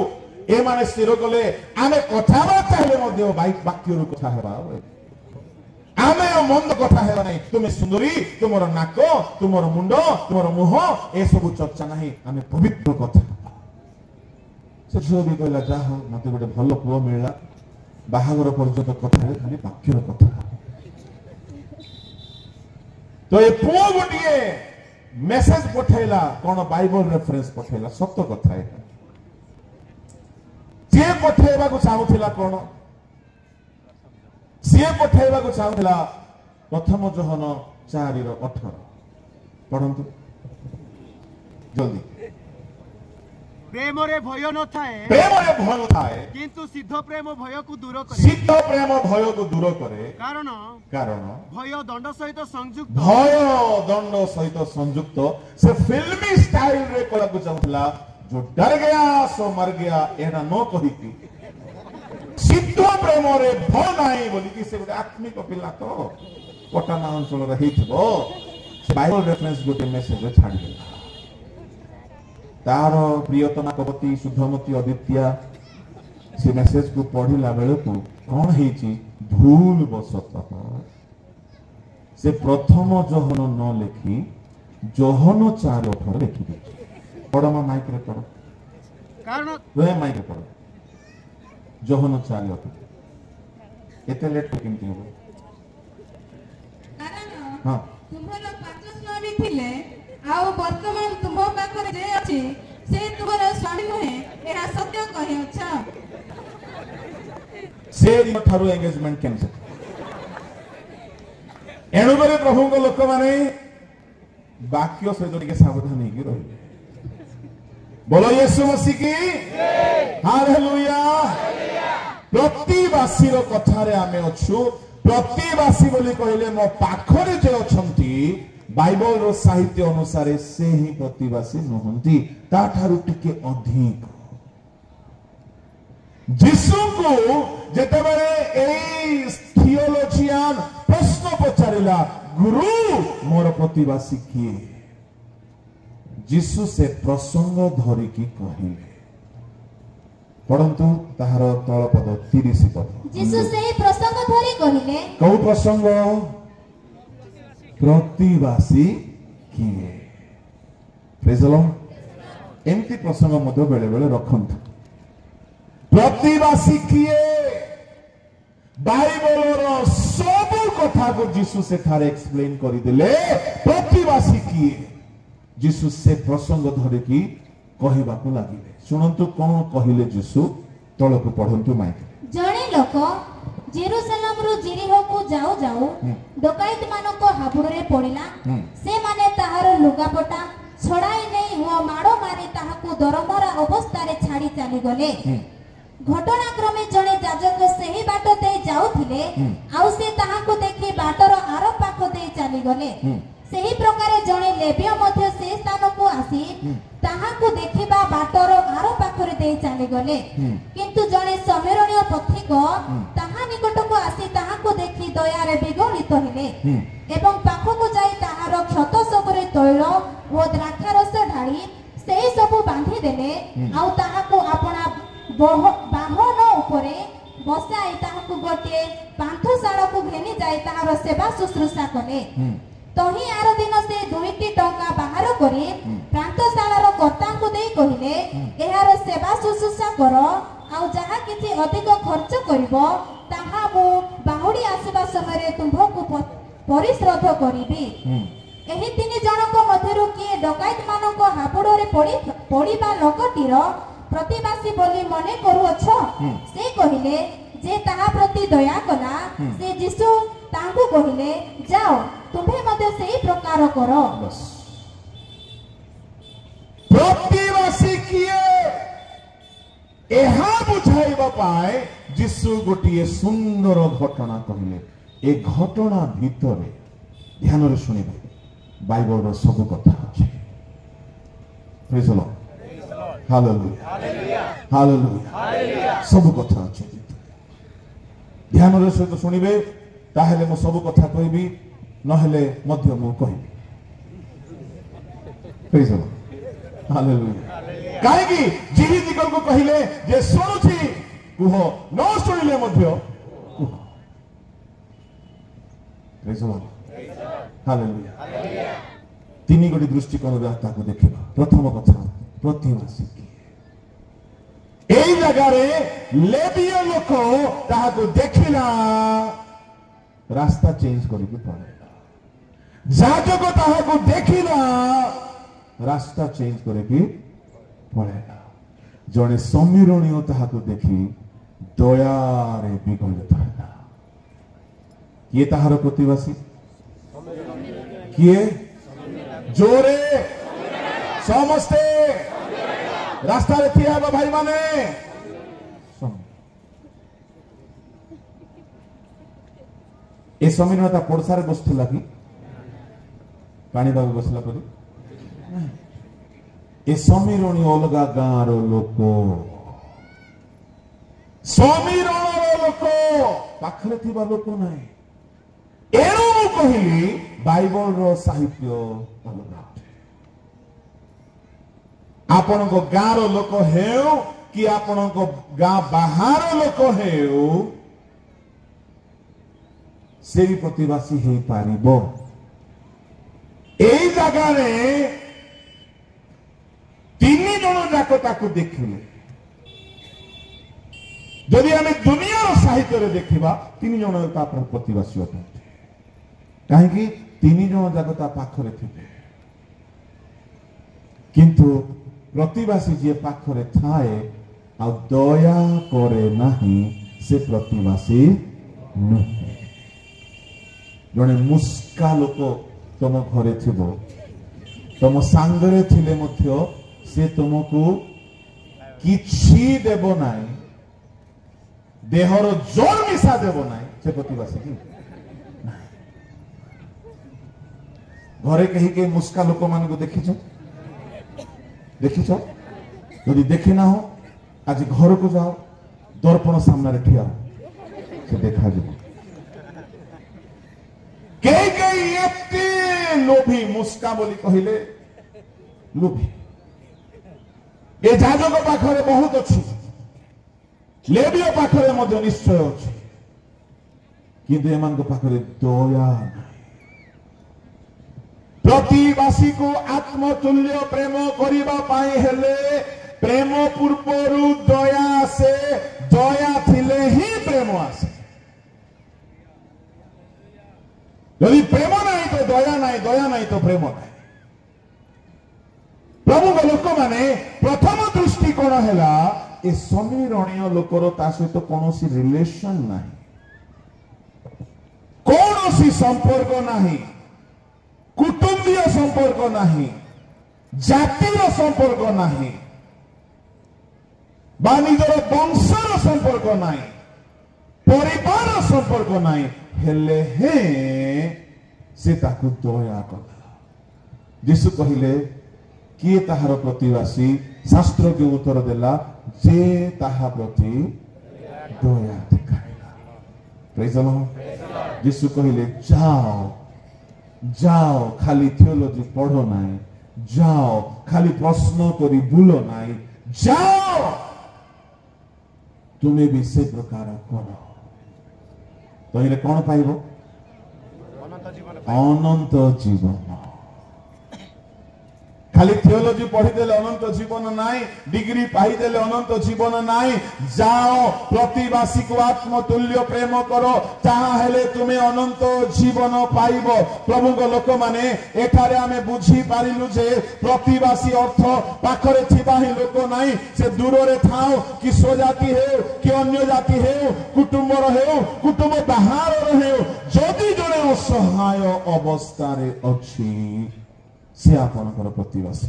ए माने स्थिर कले आमे कथा बात हेले मध्य बाइक वाक्य रो कथा हेबा आमे मंद कथा हेबा नै तुमे सुंदरी तुमरो नाको तुमरो मुंडो तुमरो मुह ए सब चर्चा नाही आमे पवित्र कथा से जो भी कहला जा हो मते गोटे भलो पुओ मिलला बाहागर पर्यंत कथा रे खाली वाक्यर कथा तो ए पुओ गोटिए मेसेज पठैला कोन बाइबल रेफरेंस पठैला सत्य कथा है जे पठैबा को चाहुथिला कोन से पठैबा को चाहुथिला प्रथम जोहन 4:18 पढंतु जल्दी प्रेम रे भय न थाए किंतु सिद्ध प्रेम भय को दूर करे कारण भय दंड सहित संयुक्त से फिल्मी स्टाइल रे कोला को चाहुथिला जो डर गया सो मर गया एना न कहिकी सिद्ध प्रेम रे भय नाही बोली कि से गोटे आत्मिक पिला तो पटना अंचल रे हिथबो बाइबल रेफरेंस गोटे मेसेज छाडी देला तार प्रियतमा कवती शुद्धमती अदित्या से मेसेज को पढ़िला बेले को कौन हेची भूल बसत से प्रथम जोहन न लिखी जोहन 4:18 लिखि दे पढ़मा माइक रे पढ़ कारण वे माइक रे पढ़ जोहन 4:18 एते लेट केमती हो कारण हां तुम्हरो पात्र स्वामी थिले आउ वर्तमान तुम पाखरे जे अछि से तुमरो स्वामी नहे एहा सत्य कहि अच्छा से ठारू एंगेजमेंट कैंसिल एणु करे प्रभु को लोक माने वाक्य सहित टिके सावधान हेगी रही बोलो यीशु मसीह की हालेलुया प्रतिवासी रो कथा रे आमे अछु प्रतिवासी बोली कहले मो पाखरे जे अछंती बाइबल रो साहित्य अनुसार से ही प्रतिवासी नहंती ता ठारू टिके अधिक जिसु को जेते बेले एई थियोलॉजियन प्रश्न पचारिला गुरु मोर प्रतिवासी किए जिसु से प्रसंग धरि की कहिले परंतु ताहार तळ पद 30 पद जिसु से प्रसंग धरि कहिले कौ प्रसंग प्रतिवासी किए प्रेज द लॉर्ड एमती प्रसंग मध्य बेले बेले रखंतु प्रतिवासी किए बाइबल रो सब कथा को जीसु से थारे एक्सप्लेन करि देले प्रतिवासी किए जीसु से प्रसंग धरे की कहिबा को लागिले सुनंतु कोन कहिले जीसु तळ को पढंतु माइक जणे लोक जेरूशलेम रु जिरिहो को जाऊ जाऊ डकाइत मानो को हाबुड़ रे पड़िला से माने ताहार लुगापटा छड़ाई नहीं हुआ माड़ो मारी ताहाकू दरमरा अवस्था रे छाड़ी चली गले घटना क्रमे जणे जाजक सही बाट दे जाउथिले आउ से ताहाकू देखि बाटर आरो पाखो दे चली गले सही प्रकार जणे लेबियो मध्य से स्थान को आसी ताहाकू देखिबा बाटर आरो पाखरे दे चली गले किंतु जणे समेरणीय पथिक ताहा निकट को आसी ताहाकू देखि दया रे बिगलित हेले एवं पाखको जाई ताहार क्षत सबरे तैल ओ द्राक्षारस ढाली सेही सब बांधी देले आउ ताहाकू आपणा बाहन उपरे बसाई ताहाकू गोटे पांथशाला को घेनी जाई ताहार सेवा शुश्रूषा कले तही आर दिन से 2टी टंका बाहर करी प्रांतशालार कर्तांकू देई कहिले एहार सेवा शुश्रूषा कर आउ जहा किछि अधिक खर्च करिवो ताहा मु बाहुडी आसीबा समय तुमको परिश्रद्ध करिबी एही 3 जनक मध्यरु किए डकाइत मानको हाबुड़ रे पड़ीबा लोकटीर प्रतिवासी बोली मने करूअछ से कहिले जे ताहा प्रति दया कला से जीसु तांकू कहिले जाओ तुम्हे मध्य सही प्रकार करो प्रतिवासी किए ଏହା ବୁଝାଇବା ପାଇଁ ଯୀଶୁ ଗୋଟିଏ ସୁନ୍ଦର ଘଟଣା କହିଲେ। ଏ ଘଟଣା ଭିତରେ ଧ୍ୟାନରେ ଶୁଣିବେ, ବାଇବଲର ସବୁ କଥା ଅଛି। ପ୍ରେଜ୍ ଦ ଲର୍ଡ, ହାଲେଲୁୟା, ହାଲେଲୁୟା, ସବୁ କଥା ଅଛି। ଧ୍ୟାନର ସହିତ ଶୁଣିବେ, ତାହେଲେ ମୁଁ ସବୁ କଥା କହିବି, ନହେଲେ ମଧ୍ୟ ମୁଁ କହିବି। ପ୍ରେଜ୍ ଦ ଲର୍ଡ, ହାଲେଲୁୟା। କାହିଁକି ଯିହି ଦିଗକୁ କହିଲେ ଯେ ଶୁଣୁଛି କୁହ, ନ ଶୁଣିଲେ ମଧ୍ୟ କୁହ। ପ୍ରେଜ୍ ଦ ଲର୍ଡ, ହାଲେଲୁୟା। ତିନି ଗୋଟି ଦୃଷ୍ଟିକୋଣରେ ତାକୁ ଦେଖିବା। ପ୍ରଥମ କଥା, ପ୍ରତିବାସୀ କିଏ? এই জায়গায় লেবীয় লোক তাহাকে দেখিলা, রাস্তা চেঞ্জ করিকি পড়াইলা। যাজক তাহাকে দেখিলা, রাস্তা চেঞ্জ করিকি পড়াইলা। জনে সমীরণীয় তাহাকে দেখি দয়ারে বিগলিত হেলা। কিয়ে তাহার প্রতিবাসী? কিয়ে? জোরে সমস্তে রাস্তায় ঠিয়া হব ভাই মানে। ଏ ସମୀରଣ ତା ପଡସାରେ ବସିଥିଲା କି? ପାଣିପାଗ ବସିଲା ପରେ ଏ ସମୀରଣୀ ଅଲଗା ଗାଁର ଲୋକ, ସମୀରଣର ଲୋକ, ପାଖରେ ଥିବା ଲୋକ ନାହିଁ। ଏଣୁ ମୁଁ କହିଲି ବାଇବଲର ସାହିତ୍ୟ ଅଲଗା। ଆପଣଙ୍କ ଗାଁର ଲୋକ ହେଉ କି ଆପଣଙ୍କ ଗାଁ ବାହାର ଲୋକ ହେଉ, ସେ ବି ପ୍ରତିବାସୀ ହେଇପାରିବ। এই ଜାଗାରେ ତିନି ଜଣ ଯାକ ତାକୁ ଦେଖିଲେ। ଯଦି ଆମେ ଦୁନିଆର ସାହିତ୍ୟରେ ଦେଖିବା, ତିନି ଜଣ ତା ପ୍ରତିବାସୀ ଅଟନ୍ତି। କାହିଁକି? ତିନି ଜଣ ଯାକ ତା ପାଖରେ ଥିଲେ। କିନ୍ତୁ ପ୍ରତିବାସୀ ଯିଏ ପାଖରେ ଥାଏ ଆଉ ଦୟା କରେ ନାହିଁ, ସେ ପ୍ରତିବାସୀ ନୁହେଁ। ଜଣେ ମୁସ୍କା ଲୋକ ତମ ଘରେ ଥିବ, ତମ ସାଙ୍ଗରେ ଥିଲେ ମଧ୍ୟ ସେ ତୁମକୁ କିଛି ଦେବ ନାହିଁ, ଦେହର ଜୋର ମିଶା ଦେବ ନାହିଁ, ସେ ପ୍ରତିବାସୀ କି? ଘରେ କେହି କେହି ମୁସ୍କା ଲୋକମାନଙ୍କୁ ଦେଖିଛ? ଦେଖିଛ? ଯଦି ଦେଖି ନା, ଆଜି ଘରକୁ ଯାଅ, ଦର୍ପଣ ସାମ୍ନାରେ ଠିଆ, ସେ ଦେଖାଯିବ। କେହି କେହି ଏତେ ଲୋଭୀ, ମୁସ୍କା ବୋଲି କହିଲେ ଲୋଭୀ। ଏ ଯାଜକ ପାଖରେ ବହୁତ ଅଛି, ଲେବୀୟ ପାଖରେ ମଧ୍ୟ ନିଶ୍ଚୟ ଅଛି, କିନ୍ତୁ ଏମାନଙ୍କ ପାଖରେ ଦୟା ନାହିଁ। ପ୍ରତିବାସୀକୁ ଆତ୍ମତୁଲ୍ୟ ପ୍ରେମ କରିବା ପାଇଁ ହେଲେ ପ୍ରେମ ପୂର୍ବରୁ ଦୟା ଆସେ, ଦୟା ଥିଲେ ହିଁ ପ୍ରେମ ଆସେ। ଯଦି ପ୍ରେମ ନାହିଁ ତ ଦୟା ନାହିଁ, ଦୟା ନାହିଁ ତ ପ୍ରେମ ନାହିଁ। ପ୍ରଭୁଙ୍କ ଲୋକମାନେ ପ୍ରଥମ ଦୃଷ୍ଟିକୋଣ ହେଲା, ଏ ସମୀରଣୀୟ ଲୋକର ତା ସହିତ କୌଣସି ରିଲେସନ ନାହିଁ, କୌଣସି ସମ୍ପର୍କ ନାହିଁ, କୁଟୁମ୍ବୀୟ ସମ୍ପର୍କ ନାହିଁ, ଜାତିର ସମ୍ପର୍କ ନାହିଁ, ବା ନିଜର ବଂଶର ସମ୍ପର୍କ ନାହିଁ, ପରିବାର ସମ୍ପର୍କ ନାହିଁ, ହେଲେ ହେ ସେ ତାକୁ ଦୟା କଲା। ଯୀଶୁ କହିଲେ କିଏ ତାହାର ପ୍ରତିବାସୀ? ଶାସ୍ତ୍ର କି ଉତ୍ତର ଦେଲା, ଯେ ତାହା ପ୍ରତି ଦୟା ଦେଖାଇଲା। ପ୍ରେଜ୍ ଦ ଲର୍ଡ। ଯୀଶୁ କହିଲେ ଯାଅ, ଯାଅ, ଖାଲି ଥିଓଲୋଜି ପଢ ନାହିଁ, ଯାଅ ଖାଲି ପ୍ରଶ୍ନ କରି ବୁଲ ନାହିଁ, ଯାଅ ତୁମେ ବି ସେ ପ୍ରକାର କର। କହିଲେ କଣ ପାଇବ? ଅନନ୍ତ ଜୀବନ। खाली थियोलॉजी पढ़ीदेले अनंत जीवन नाई, डिग्री पाईदेले अनंत जीवन नाई। जाओ प्रतिवासी को आत्मतुल्य प्रेम करो, ताहा हेले तुमे अनंत जीवन पाइब। प्रभु को लोक माने एठारे आमे बुझी पारिलु जे प्रतिवासी अर्थ पाखरे थिबा ही लोक नाई, से दूर रे थाओ कि स्वजाति हे कि अन्य जाति हे, कुटुंब हे, कुटुंब बाहर हे, जदि जने असहाय अवस्था रे अछि से आपनकर प्रतिवासी।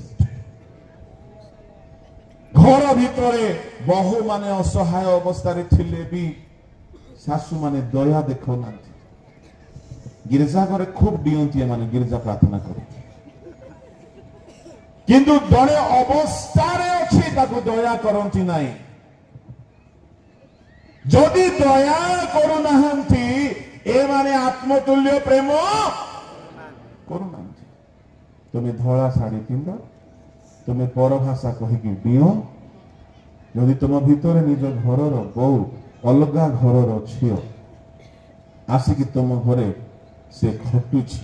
घर भितर बहु माने असहाय अवस्था थिले भी शाशु माने दया देखो ना गिरजा घरे खूब डियंती माने गिरजा प्रार्थना करे किंतु जड़े अवस्था अच्छी ताकू दया करती नाई जदि दया करूना ए माने आत्मतुल्य प्रेम करूना तुम्हें धला शाढ़ी पिंध तुम्हें परभाषा कहीकि दियो जदि तुम भितर निज घर बो अलग घर झील आसिक तुम घरे से खटुची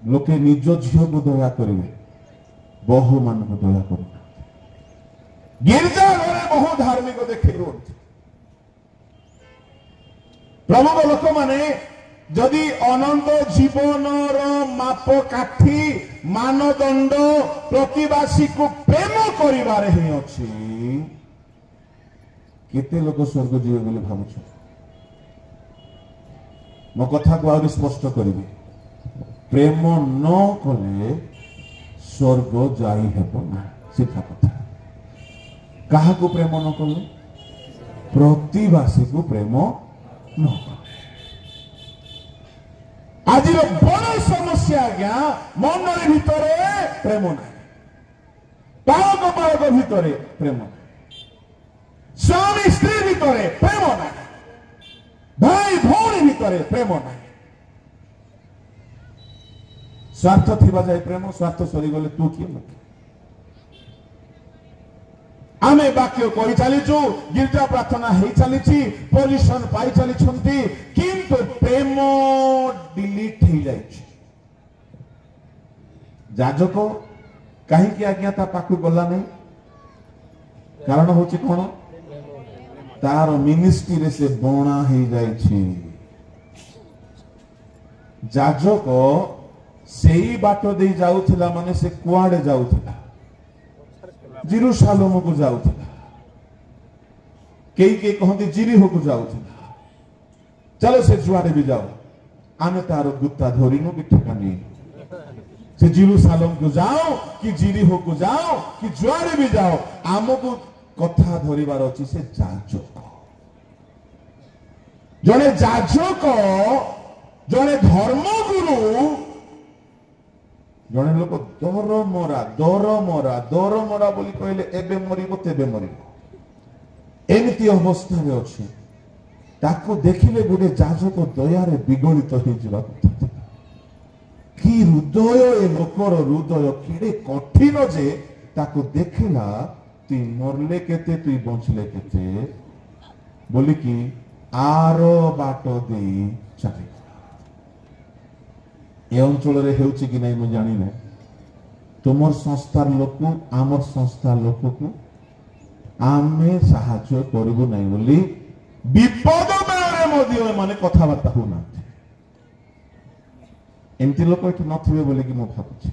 लोके निज झील को दया करेंगे बहु मान को दया कर गिरजा घरे बहु धार्मिक देखी प्रमुख लोक माने जदि अनंत जीवन मापकाठी मानदंड प्रतिवासी को प्रेम करिबारे ही अछि केते लोक स्वर्ग जीवे बोली भाबुछ मो कथा को आउरी स्पष्ट करिबी प्रेम न कले स्वर्ग जाई हेबो ना सीधा कथा कहा को प्रेम न कले प्रतिवासी को प्रेम न कले आज बड़ समस्या आज्ञा मंडली भितर प्रेम ना पालक पालक भितर प्रेम ना स्वामी स्त्री भितर प्रेम ना भाई भौणी भितर प्रेम ना स्वार्थ थिबा जाए प्रेम स्वार्थ सरी गले तू किए मत आमे वाक्य कही चलीचु गिरजा प्रार्थना हो चली पोजिशन पाई चली किंतु प्रेम डिलीट हो जाए जाजक कहीं आज्ञा ता पाखु गला नहीं कारण हूँ कौन तार मिनिस्ट्री रे से बणा हो जाए जाजक से बाट दे जाउथिला माने से कुआडे जाउथिला जेरूशलेम को जाउथिला कई के कहते जिरिहो को जाउथिला चलो से जुआडे भी जाओ आमे तार गुत्ता धरिनु कि ठिकानी से जेरूशलेम को जाओ कि जिरिहो को जाओ कि जुआडे भी जाओ आमको कथा धरिबार अछि से जाजक जने जाजक जने धर्मगुरु जड़े लोक दर मरा बोली कहले एबे मरिबो तेबे मरिबो एमती अवस्था रे अछि ताको देखिले गोटे जाजक दयारे विगलित हो जिबा कथा कि हृदय ए लोकर हृदय केडे कठिन जे ताको देखिला तुई मरले केते तुई बंचले केते बोली कि आरो बाटो दे चली ए अंचल होउछि कि नहीं मैं जानी ना तुमर संस्थार लोक आमर संस्था लोक को आमे साहाय्य करबो नहीं बोली विपद बेले मध्य माने कथाबार्ता हो ना एमती लोक एठी नथिबे बोली कि मो भाबुछि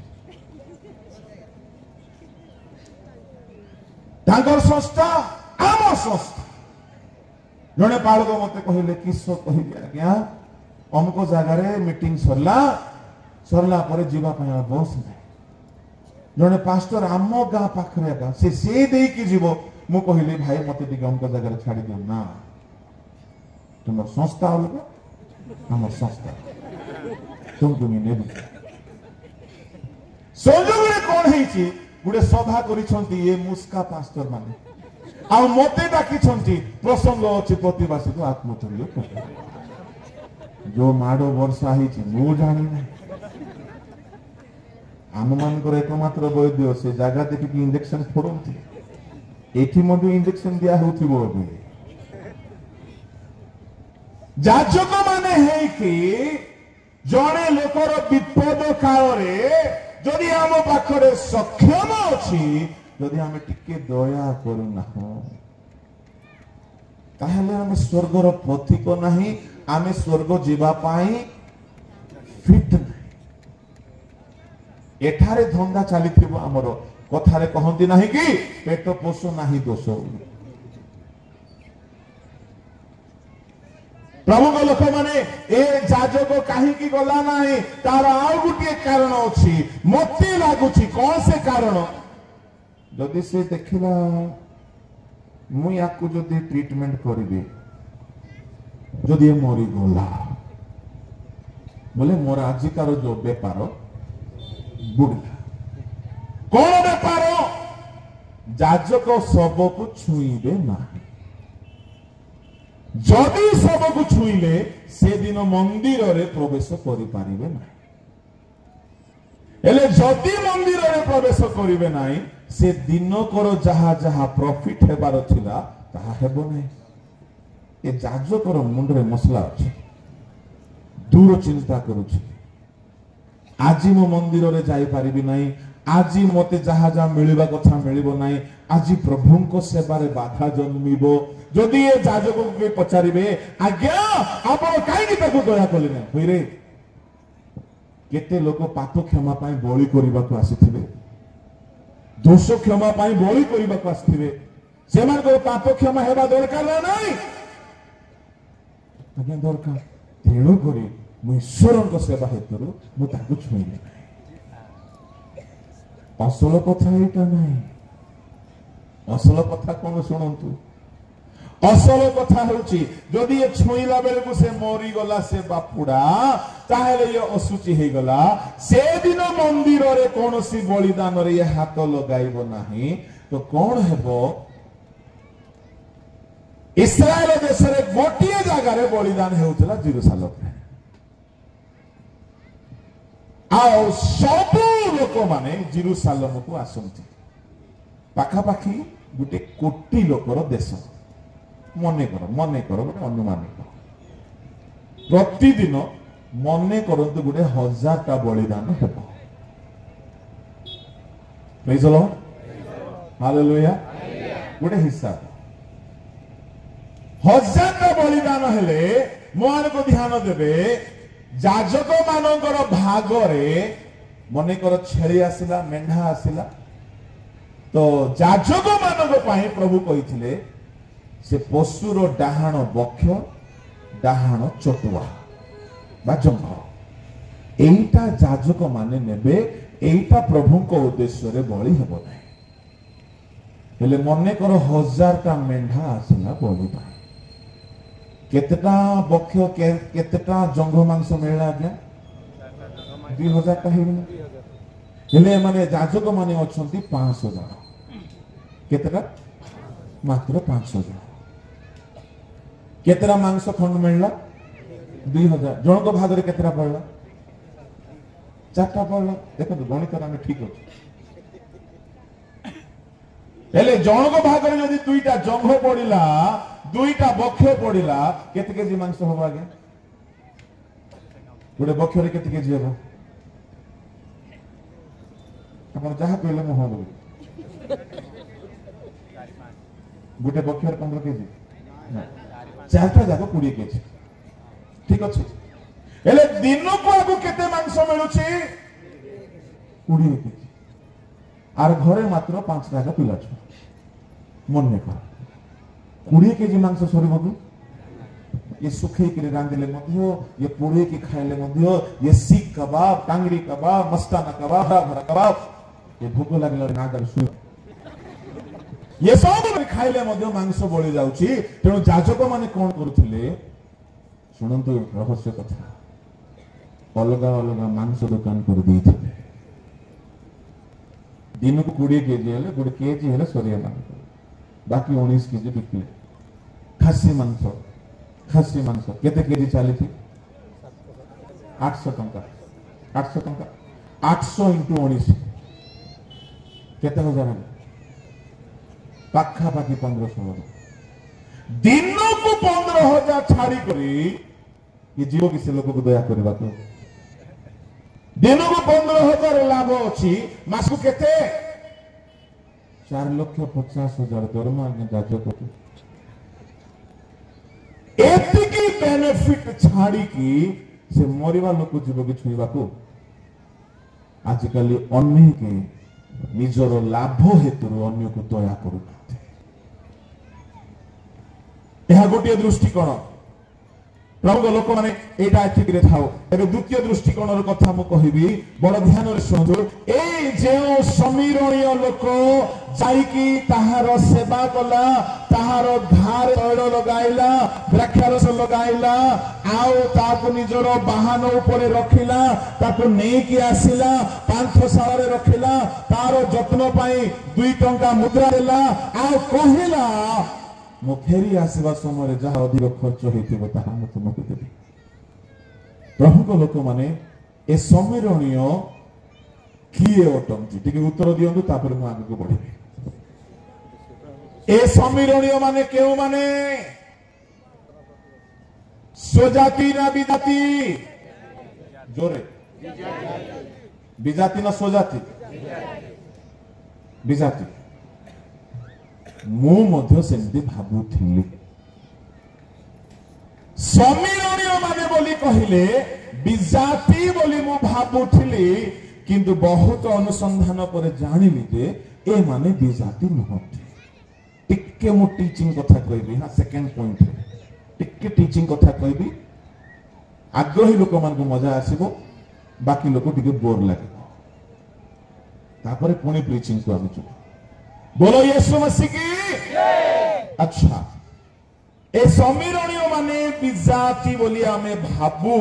तांकर संस्था आम संस्था जने पालक मते कहले किसो कहिबे आज्ञा अमको जगह रे मीटिंग सरला पर जीवा पाया बस नहीं जने पास्टर आम गाँ पाखरे का से दे कि जीवो मु कहली भाई मते टिके अमको जगह छाड़ी दियो ना तुम संस्था अलग हम संस्था तुमको मी नेबी सोजोगरे कोन हेछि गुडे सभा करिसंती ए मुस्का पास्टर माने आ मते डाकिसंती प्रसंग अछि प्रतिवासी को आत्मतुल्य जो माडो वर्षा हेछि मु जानि नै आम मान एकमात्र वैद्य से जगह देखिए इंजेक्शन फोड़ती एठी मधु इंजेक्शन दिया होथिबो जाजक माने है कि जड़े लोकर विपद काल रे जदि आम पाखरे सक्षम अछि जदि आम टिके दया करूना ताहले आम स्वर्गर पथिक नाही आम स्वर्ग जीवा पाई फिट नहीं एठारे धंदा चली आमर कथारे कहती नहीं कि पेट पोष नहीं दोष प्रमुख लोक माने ए जाजक कहीं गला नहीं तार आउ गोटे कारण अच्छी मत लगुच कौन से कारण जदि से देखला मु याकू जदि ट्रीटमेंट करिबे जदि मरी गला बोले मोर आजिकार जो बेपार बुड़ला कौन बेपार जाजक शव को छुईबे ना जदि शव को छुईले से दिन मंदिर रे प्रवेश करि पारिबे ना हेले जदि मंदिर रे प्रवेश करिबे नाही से दिन कर जहा जहा प्रॉफिट हेबार थिला ताहा हेबो नाही ए जाजकर मुंड रे मसला अछि दूर चिंता करुछि आजि मो मंदिर रे जाई पारिबि नाही आजि मते जहा जहा मिलिबा कथा मिलिबो नाही आजि प्रभुंको सेवा रे बाधा जन्मिबो जदि ए जाजक के पचारिबे आज्ञा आपण काई कि ताको दया कले ना होई रे केते लोक पाप क्षमा पाई बळी करिबा को आसीथिबे दोष क्षमा पाई बळी करिबा को आसीथिबे सेमान को पाप क्षमा हेबा दरकार नाही आज्ञा दरकार तेणु करी मु ईश्वरଙ୍କ सेवा हेतु मु ताकु छुईले असल कथा एटा नाही असल कथा कोन सुनंतु असल कथा होची जदि ये छुईला बेले को से मरी गला से बापुडा ताहेले ये असुचि हे गला से दिन मंदिर रे कोनोसी बलिदान रे ये हाथ लगाइबो नाही तो कोन हेबो इस्राएल देश रे गोटिए जगह रे बलिदान हेउतला जेरूसालेम रे आओ सब लोक माने जेरूसालेम को आसंती पाखा पाखी गुटे कोटी लोकर देश मने करो गोटे अनुमान कर प्रतिदिन मने करंतु गोटे 1000 टा बलिदान हेबो प्रेज द लॉर्ड हालेलुया गोटे हिसाब 1000 टा बलिदान हेले मोर को ध्यान देबे जाजक मानकर भाग रे मने कर छेली आसिला मेंढा आसिला तो जाजक मानक पाई प्रभु कहिथिले से पशुर डाहाण बक्ष डाहाण चटुआ बा जंघ एटा जाजक माने नेबे एटा प्रभु को उद्देश्य रे बळी हेबो नै हेले मने कर 1000 टा मेंढा आसिला बळी पाई केतेटा बक्ष केतेटा जंघ मांस मिलला आज्ञा 2000 टा हेबे हेले माने जाजक माने अछंती 500 जण केतेटा मात्र 500 जण केतेटा मांस खंड मिलला 2000 जण को भाग रे केतेटा पड़ला 4टा पड़ला देखो गणित में ठीक अछि हेले जण को भाग रे यदि 2टा जंघ पड़िला 2टा बक्ष पड़िला केते केजी मांस होबा आगे गोटे बक्ष रे केते केजी होबा अपन जहा कहले म हो गोटे बक्ष रे 15 केजी चारटा जाको 20 केजी ठीक अछि हेले दिन को आगु केते मांस मिलुछि 20 केजी आर घरे मात्र 5 टा पिला छ मन कर 20 केजी मांस सरीबो कि ये सुखे के रांधिले मध्य ये पोड़े के खाइले मध्य ये सीख कबाब टांगरी कबाब मस्ताना कबाब भरा कबाब ये भूख लागले ना कर सु ये सब खाइले मध्य मांस बळी जाउची तेणु जाजक माने कोन करूथिले सुनंतु रहस्य कथा अलगा अलगा मांस दुकान कर देइथिले दिन को 20 केजी हेले 1 केजी हेले सरिया मांस बाकी 19 केजी बिकले खासी मांस केते केजी चली थी 800 टंका 800 इंटू 19 केते हजार पाखा पाखी 1500 दिन को 15000 छाड़ी करी ये जीव किसी लोक को दया करबा को दिन को 15000 लाभ अछि मास को केते 4,50,000 दरमा जाजक को एतिकी बेनिफिट छाड़ी की से मरिबा लोक जीव के छुईबा को आजिकली अन्य के निजर लाभ हेतु अन्य को दया करू यह गोटे दृष्टिकोण प्रभु लोक मैंने एटा एतिकरे थाओ एबे द्वितीय दृष्टिकोण कथा मु कहिबी बड़ ध्यान रे सुनतु ए जे समीरणीय लोक जाईकी ताहार सेवा कला ताहार घार तैल लगाइला द्राक्षारस लगाइला आउ ताकु निजर बाहन ऊपर रखिला ताकु नेकी आसिला पांथशाला रे रखिला तार जत्न पाई 2 टंका मुद्रा देला आउ कहिला मो फेरी आसवा समय जहाँ अधिक खर्च होइथिबो ताहा मु तुमको देबी प्रभु लोक माने ए समीरणीय किए अटंती टिके उत्तर दियंतु तापर मु आगे को बढ़िबी ए समीरणीय माने केउ माने स्वजाति ना विजाति जोरे विजाति ना स्वजाति विजाति मु मध्य सेमती भाबुथिली समीरणीय माने बोली कहिले विजाति बोली मु भाबुथिली किंतु बहुत अनुसंधान पर जानिली जे ए माने विजाति नहति टिके मु टीचिंग कथा कहबी हां सेकंड पॉइंट टिके टीचिंग कथा कहबी आग्रही लोक मान को मजा आसीबो बाकी लोक टिके बोर लागे तापर पुणी प्रीचिंग को आमे चलो बोलो यीशु मसीह की अच्छा ए समीरणीय माने विजाति बोली आमे भाबू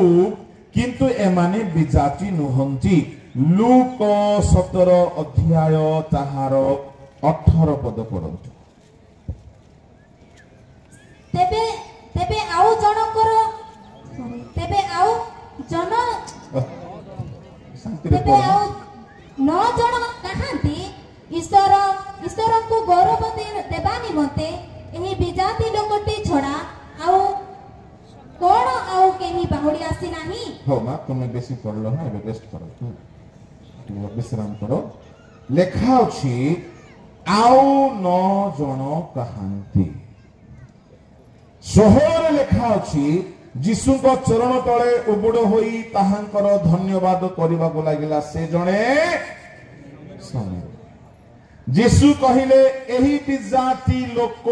किंतु ए माने विजाति नुहंती लूक 17 अध्याय ताहार 18 पद पढंतु तेबे तेबे आउ जनकर तेबे आउ जन तेबे आउ 9 जन कहांती ईश्वर को गौरव देवा निमंते एही विजाति लोकटी छड़ा आउ कोन आउ केही बाहुडी आसी नाही हो मा तुमे बेसी पढलो ना एबे रेस्ट करो तुम विश्राम करो लेखा अछि आउ 9 जन कहांती सोहर लेखा अछि जीशु को चरण तळे उबुड होई ताहांकर धन्यवाद करिबा को लागिला से जणे समी जीशु कहिले एही विजाति लोक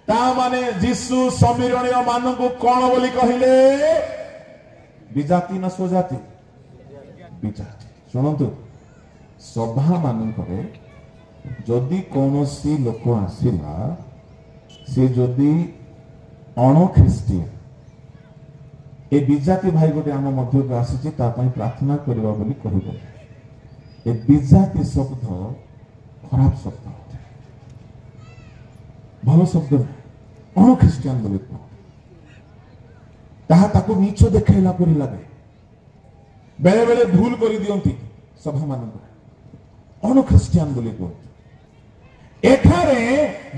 ता माने जीशु समीरणीय मानकु कोन बोली कहिले विजाति ना स्वजाति विजाति सुनंतु सभा मानकरे जदि कोनोसी लोक आसिला से जदि अण ख्रिस्टियन ए विजाति भाई गोटे आम मध्य को आसी ता पई प्रार्थना करबा बोली कहिबो ए विजाति शब्द खराब शब्द होते भलो शब्द अण ख्रिस्टियन बोली ताहा ताको नीच देखाइला परि लागे बेले बेले भूल करि दियंती सभा मानक अण ख्रिस्टियन बोली कहते एठारे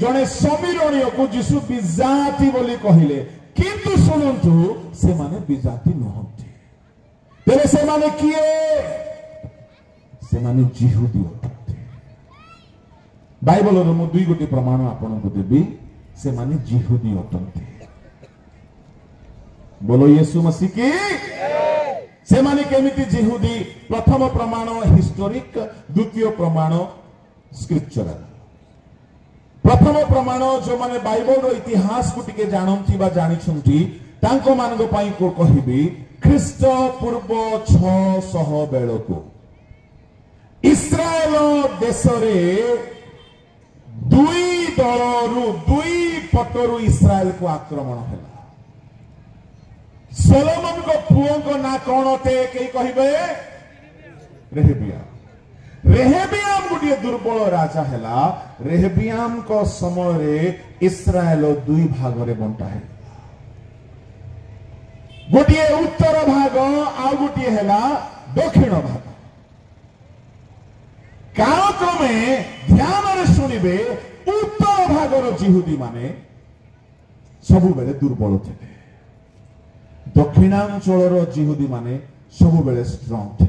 जने समीरणीय को जीशु विजाति बोली कहिले किंतु सुनंतु से माने विजाति नहंती तेरे से माने किए से माने जिहुदी अटंती बाइबल रो मु 2 गोटी प्रमाण आपन को देबी से माने जिहुदी अटंती बोलो यीशु मसीह की से माने केमिति जिहुदी प्रथम प्रमाण हिस्टोरिक द्वितीय प्रमाण स्क्रिप्चरल प्रथम प्रमाण जो माने बाइबल रो इतिहास को टिके जानंती बा जानि छुंती तांको मानगो पई को कहिबी ख्रीष्ट पूर्व 600 बेलो को इस्राएल देश रे दुई दलरु दुई पटरु इस्राएल को आक्रमण हैला सोलोमन को पुओ को ना कोन ते के कहिबे रेहबियाम गोटे दुर्बल राजा हैला रेहबियाम को समय रे इस्राएल 2 भाग रे बंटा है गोटे उत्तर भाग आ गोटे हैला दक्षिण भाग कालक्रमे ध्यान रे सुनिबे उत्तर भाग रो जिहुदी माने सबु बेले दुर्बल थे दक्षिणांचल रो जिहुदी माने सबु बेले स्ट्रांग थे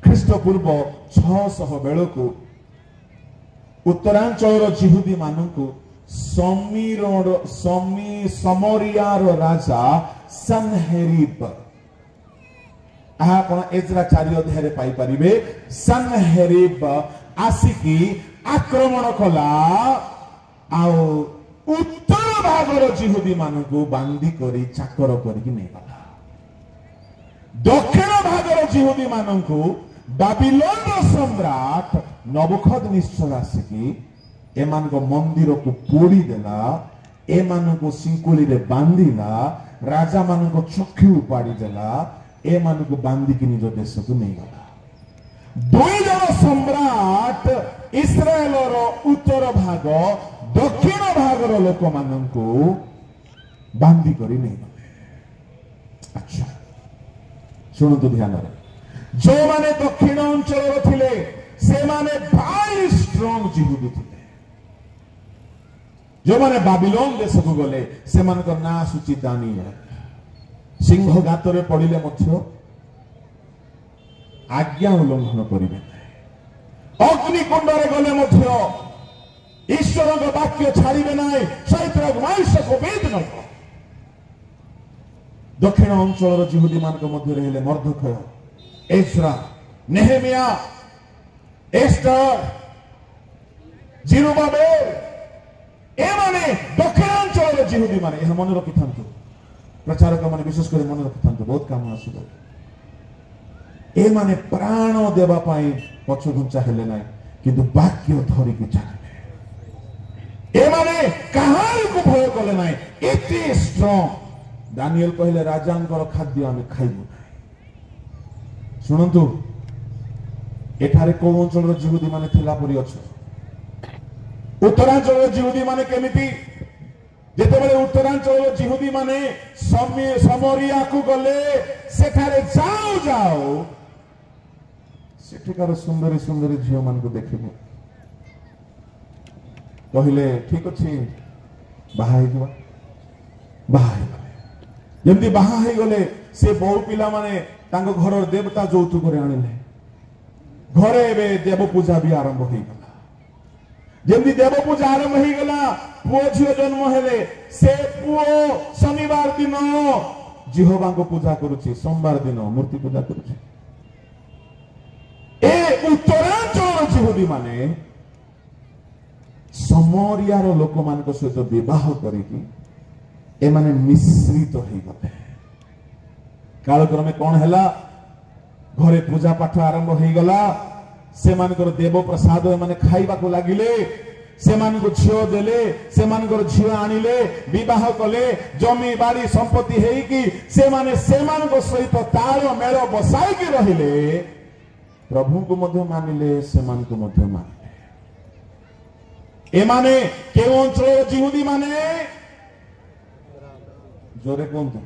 ख्रीष्ट पूर्व 600 बेल को उत्तरांचल जिहुदी मानकु समरिया राजा सनहेरीब आपण एजरा 4 अध्याय रे पाई परिबे सनहेरीब आसिकी आक्रमण कला आ उत्तर भागर जिहुदी मानक बांधी करी चाकर करके नहीं गला दक्षिण भागर जिहुदी मानक बाबिलोन सम्राट नबुखदनेस्सर आसिकी एमान को मंदिर को पोड़ी देला एमान को सिंकुली रे बांधिला राजा मान को चक्षु उपाड़ी देला एमान को बांधी की निज देश को नहीं गला दुई जन सम्राट इस्राएल उत्तर भाग दक्षिण भागर लोक मान बांधी करी नहीं गले अच्छा शुणु ध्यान जो माने दक्षिण अंचल थिले से माने भारी स्ट्रांग जिहुदी थिले जो माने बाबिलोन देश को गले से मान को ना सूची दानिएल सिंह गातरे पड़िले मध्य आज्ञा उल्लंघन करिबे अग्निकुंड रे गले मध्य ईश्वर को वाक्य छाड़िबे नाही चैत्र मास को वेद न दक्षिण अंचल जिहुदी मान को मध्य रहले मर्दखय एज्रा नेहेमिया एस्टर जिरुबाबेल ए माने दक्षिणांचल जिहुदी माने यह मन रखि थांतु प्रचारक माने विशेष कर मन रखि थांतु बहुत काम आसीबो ए माने प्राण देबा पाई पछ घुंचा हेले नाही किंतु वाक्य धरि के चाले ए माने कहार को भय कले नाही इति स्ट्रांग दानिएल कहले राजांकर खाद्य आमे खाइबो शुणु एठारे को अंचल जिहुदी माने थिला परि अछि उत्तरांचल जिहुदी माने केमिति जेते बेले उत्तरांचल जिहुदी माने समरिया को गले सेठारे जाओ जाओ सेठिकार सुंदरी सुंदरी झियो मान को देखिबो कहले ठीक अछि बाहा हे गवा जेमती बाहा हे गले से बहु पिला माने तांको घर देवता जौतुक रे आनिले घरे बे देव पूजा भी आरंभ हो गला जेमती देव पूजा आरंभ हो गला पुओ झियो जन्म हेले से पुओ शनिवार दिन जिहोबा को पूजा करूची सोमवार दिन मूर्ति पूजा करूची ए उत्तरांचल जिहुदी माने समरिया रो लोक मान को सहित विवाह करिकी ए माने मिश्रित हो गले कालक्रमे कौन हैला घरे पूजा पाठ आरंभ हो गला से मानकर देव प्रसाद माने खाइबा को लागिले से मानको झियो देले से मानकर झियो आनिले विवाह कले जमी बाड़ी संपत्ति हेई कि से माने से मानको सहित ताल मेल बसाई के रहिले प्रभु को मध्य मानिले से मानको मध्य मानिले ए माने के अंचल जिहुदी माने जोरे कोंतो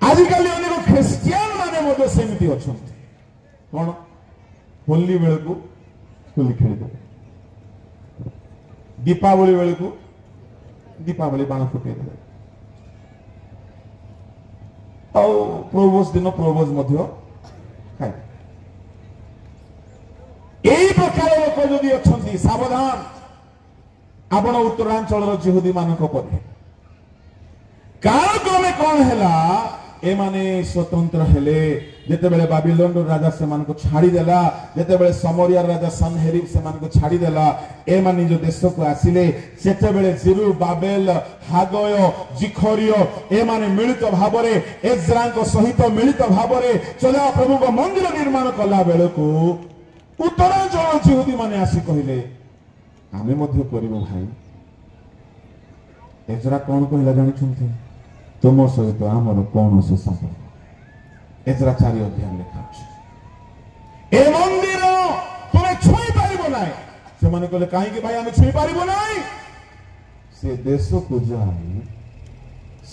आजिकल अनेक ख्रिस्टियान माने मध्य सेमिति अछंती कोन होली बेल को होली खेली दे दीपावली बेल को दीपावली बाण फुटे दे औ प्रोबोस दिन प्रोबोस मध्य खाइ एई प्रकार लोक जदि अछंती सावधान आपण उत्तरांचल जिहुदी मानक परे कालक्रमे कौन हैला ए माने स्वतंत्र हेले जेते बेले बाबिलोन राजा से मान को छाड़ी देला जेते बेले समरिया राजा सनहेरीब से मान को छाड़ी देला ए माने जो देश को आसिले सेते बेले जिरुबाबेल हागय जिखरियो ए माने मिलित भाबरे एज्रा को सहित मिलित भाबरे चला प्रभु को मंदिर निर्माण कला बेले को उत्तरांचल जिहुदी माने आसी कहिले आमे मध्य करिवो भाई एज्रा कौन कहला जानि छुंती तुम सहित आमर कौन से संपर्क एज्रा 4 अध्याय लिखा अछि ए मंदिर तुमे छुई पारिबो नाही से माने कहले काहे कि भाई हम छुई पारिबो नाही से देश को जाई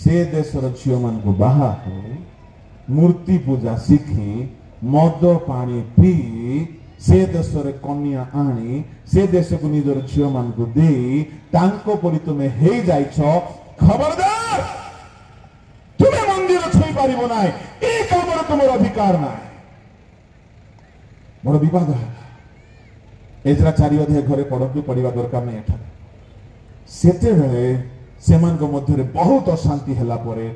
से देशर झियो मान को बाहा मूर्ति पूजा सीखी मद पानी पी से देशरे कन्या आनी से देश को निजर झियो मान को देई तांको परि तुमे हे जाइछ खबरदार तुमे मंदिर छुई पारिबो नाही ए कामर तुमर अधिकार नाही बड़ विवाद है एज्रा 4 अध्याय घरे पढ़ू पढ़ा दरकार नहीं एठा सेते बेले सेमान को मध्य बहुत अशांति हला परे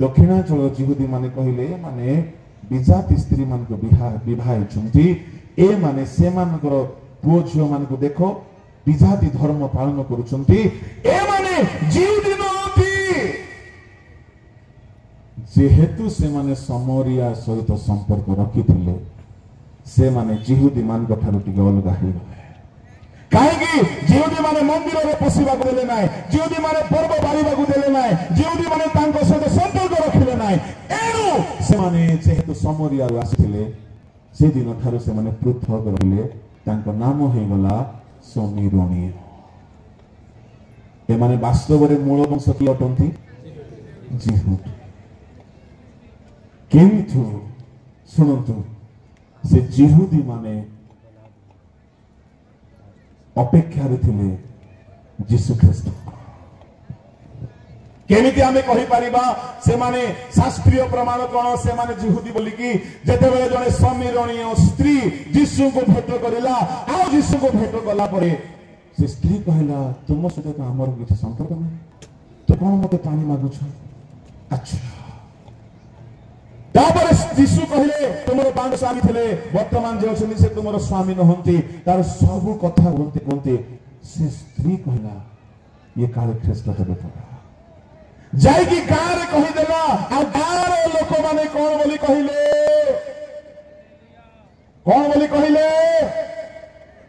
दक्षिणांचल जिहुदी माने कहिले माने विजाति स्त्री मान को विवाह छुंती ए माने से मान को पुओ झियो मान को देखो ବିଜାତି ଧର୍ମ ପାଳନ କରୁଛନ୍ତି ଏମାନେ ଜିହୁଦୀ ନୁହନ୍ତି। ଯେହେତୁ ସେମାନେ ସମରିଆ ସହିତ ସମ୍ପର୍କ ରଖିଥିଲେ ସେମାନେ ଜିହୁଦୀ ମାନଙ୍କ ଠାରୁ ଟିକେ ଅଲଗା ହେଇଗଲେ। କାହିଁକି ଜିହୁଦୀ ମାନେ ମନ୍ଦିରରେ ପଶିବାକୁ ଦେଲେ ନାହିଁ, ଜିହୁଦୀ ମାନେ ପର୍ବ ପାଳିବାକୁ ଦେଲେ ନାହିଁ, ଜିହୁଦୀ ମାନେ ତାଙ୍କ ସହିତ ସମ୍ପର୍କ ରଖିଲେ ନାହିଁ। ଏଣୁ ସେମାନେ ଯେହେତୁ ସମରିଆରୁ ଆସିଥିଲେ ସେଦିନ ଠାରୁ ସେମାନେ ପୃଥକ ରହିଲେ। ତାଙ୍କ ନାମ ହେଇଗଲା ସମୀରଣୀୟ। ଏମାନେ ବାସ୍ତବରେ ମୂଳ ବଂଶ କି ଅଟନ୍ତି? ଜିହୁଦୀ। କିନ୍ତୁ ଶୁଣନ୍ତୁ, ସେ ଜିହୁଦୀ ମାନେ ଅପେକ୍ଷାରେ ଥିଲେ ଯୀଶୁ ଖ୍ରୀଷ୍ଟ। କେମିତି ଆମେ କହିପାରିବା ସେମାନେ ଶାସ୍ତ୍ରୀୟ ପ୍ରମାଣ କଣ ସେମାନେ ଜିହୁଦୀ ବୋଲିକି? ଯେତେବେଳେ ଜଣେ ସମୀରଣୀୟ ସ୍ତ୍ରୀ ଯୀଶୁଙ୍କୁ ଭେଟ କରିଲା, ଆଉ ଯୀଶୁଙ୍କୁ ଭେଟ କଲା ପରେ ସେ ସ୍ତ୍ରୀ କହିଲା ତୁମ ସହିତ ତ ଆମର କିଛି ସମ୍ପର୍କ ନାହିଁ, ତୁ କଣ ମତେ ପାଣି ମାଗୁଛ? ଆଚ୍ଛା। ତାପରେ ଯୀଶୁ କହିଲେ ତୁମର 5 ସ୍ୱାମୀ ଥିଲେ, ବର୍ତ୍ତମାନ ଯେ ଅଛନ୍ତି ସେ ତୁମର ସ୍ୱାମୀ ନୁହନ୍ତି। ତାର ସବୁ କଥା କୁହନ୍ତି କୁହନ୍ତି ସେ ସ୍ତ୍ରୀ କହିଲା ଇଏ କାଳେ ଖ୍ରୀଷ୍ଟ ହେବେ ପରା। ଯାଇକି ଗାଁରେ କହିଦେଲା, ଆଉ ଗାଁର ଲୋକମାନେ କଣ ବୋଲି କହିଲେ? କଣ ବୋଲି କହିଲେ?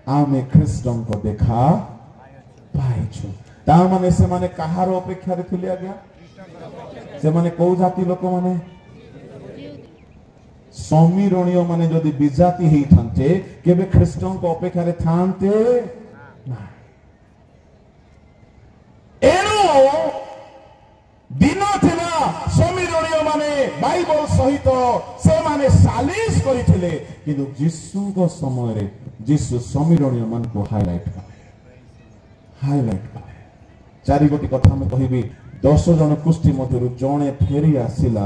ଆମେ ଖ୍ରୀଷ୍ଟଙ୍କ ଦେଖା ପାଇଛୁ। ତା ମାନେ ସେମାନେ କାହାର ଅପେକ୍ଷାରେ ଥିଲେ ଆଜ୍ଞା? ସେମାନେ କୋଉ ଜାତି ଲୋକମାନେ? ସମୀରଣୀୟ ମାନେ ଯଦି ବିଜାତି ହେଇଥାନ୍ତେ କେବେ ଖ୍ରୀଷ୍ଟଙ୍କ ଅପେକ୍ଷାରେ ଥାନ୍ତେ ନା। ଏଣୁ ଦିନ ଥିଲା ସମୀରଣୀୟ ମାନେ ବାଇବଲ ସହିତ ସେମାନେ ସାଲିସ କରିଥିଲେ, କିନ୍ତୁ ଯୀଶୁଙ୍କ ସମୟରେ ଯୀଶୁ ସମୀରଣୀୟ ମାନଙ୍କୁ ହାଇଲାଇଟ କଲେ। 4 କଥା ମୁଁ କହିବି। 10 ଜଣ କୁଷ୍ଠି ମଧ୍ୟରୁ ଜଣେ ଫେରି ଆସିଲା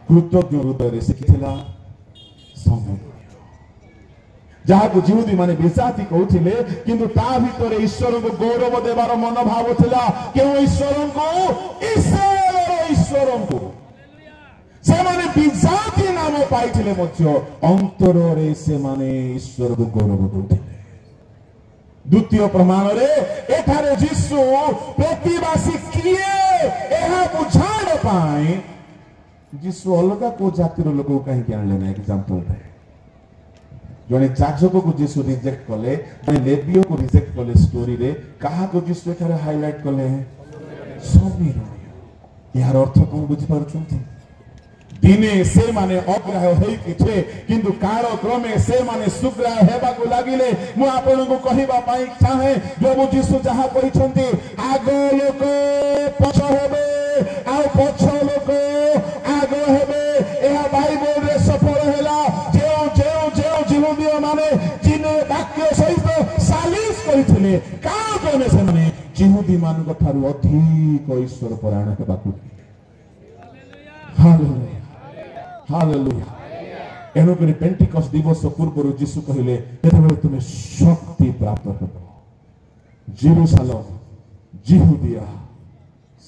କୃତଜ୍ଞ ହୃଦୟରେ ଶିଖିଥିଲା ଯାହାକୁ ଜିହୁଦୀ ମାନେ ବିଜାତି କହୁଥିଲେ, କିନ୍ତୁ ତା ଭିତରେ ଈଶ୍ୱରଙ୍କୁ ଗୌରବ ଦେବାର ମନୋଭାବ ଥିଲା। କେଉଁ ଈଶ୍ୱରଙ୍କୁ? ଇସ୍ରାଏଲର ଈଶ୍ୱରଙ୍କୁ। ସେମାନେ ବିଜାତି ନାମ ପାଇଥିଲେ ମଧ୍ୟ ଅନ୍ତରରେ ସେମାନେ ଈଶ୍ୱରକୁ ଗୌରବ ଦେଉଥିଲେ। ଦ୍ୱିତୀୟ ପ୍ରମାଣରେ ଏଠାରେ ଯୀଶୁ ପ୍ରତିବାସୀ କିଏ ଏହା ବୁଝାଇବା ପାଇଁ ଯୀଶୁ ଅଲଗା କୋଉ ଜାତିର ଲୋକକୁ କାହିଁକି ଆଣିଲେ ନା? ଏକ୍ସାମ୍ପଲରେ ଜଣେ ଯାଜକକୁ ଯୀଶୁ ରିଜେକ୍ଟ କଲେ, ଜଣେ ଲେବୀୟକୁ ରିଜେକ୍ଟ କଲେ। ଷ୍ଟୋରୀରେ କାହାକୁ ଯୀଶୁ ଏଠାରେ ହାଇଲାଇଟ କଲେ? ସମୀରଣୀୟ। ଏହାର ଅର୍ଥ କଣ ବୁଝିପାରୁଛନ୍ତି? ଦିନେ ସେମାନେ ଅଗ୍ରାହ୍ୟ ହେଇଥିଲେ, କିନ୍ତୁ କାଳ କ୍ରମେ ସେମାନେ ସୁଗ୍ରାହ୍ୟ ହେବାକୁ ଲାଗିଲେ। ମୁଁ ଆପଣଙ୍କୁ କହିବା ପାଇଁ ଚାହେଁ, ପ୍ରଭୁ ଯୀଶୁ ଯାହା କହିଛନ୍ତି ଆଗ ଲୋକ ପଛ ହେବେ ଆଉ ପଛ ଲୋକ ଆଗ ହେବେ, ଏହା ବାଇବଲରେ ସଫଳ ହେଲା। ଜିହୁଦୀ ମାନେ ଜିନେ ବାକ୍ୟ ସହିତ ସାଲିସ କରିଥିଲେ, କାଳ କ୍ରମେ ସେମାନେ ଜିହୁଦୀ ମାନଙ୍କ ଠାରୁ ଅଧିକ ଈଶ୍ୱର ପରାୟଣ ହେବାକୁ। Hallelujah hallelujah. ଏଣୁକରି ପେଣ୍ଟିକଷ୍ଟ ଦିବସ ପୂର୍ବରୁ ଯୀଶୁ କହିଲେ ଯେତେବେଳେ ତୁମେ ଶକ୍ତି ପ୍ରାପ୍ତ ହେବ, ଜେରୁସାଲେମ, ଜିହୁଦିଆ,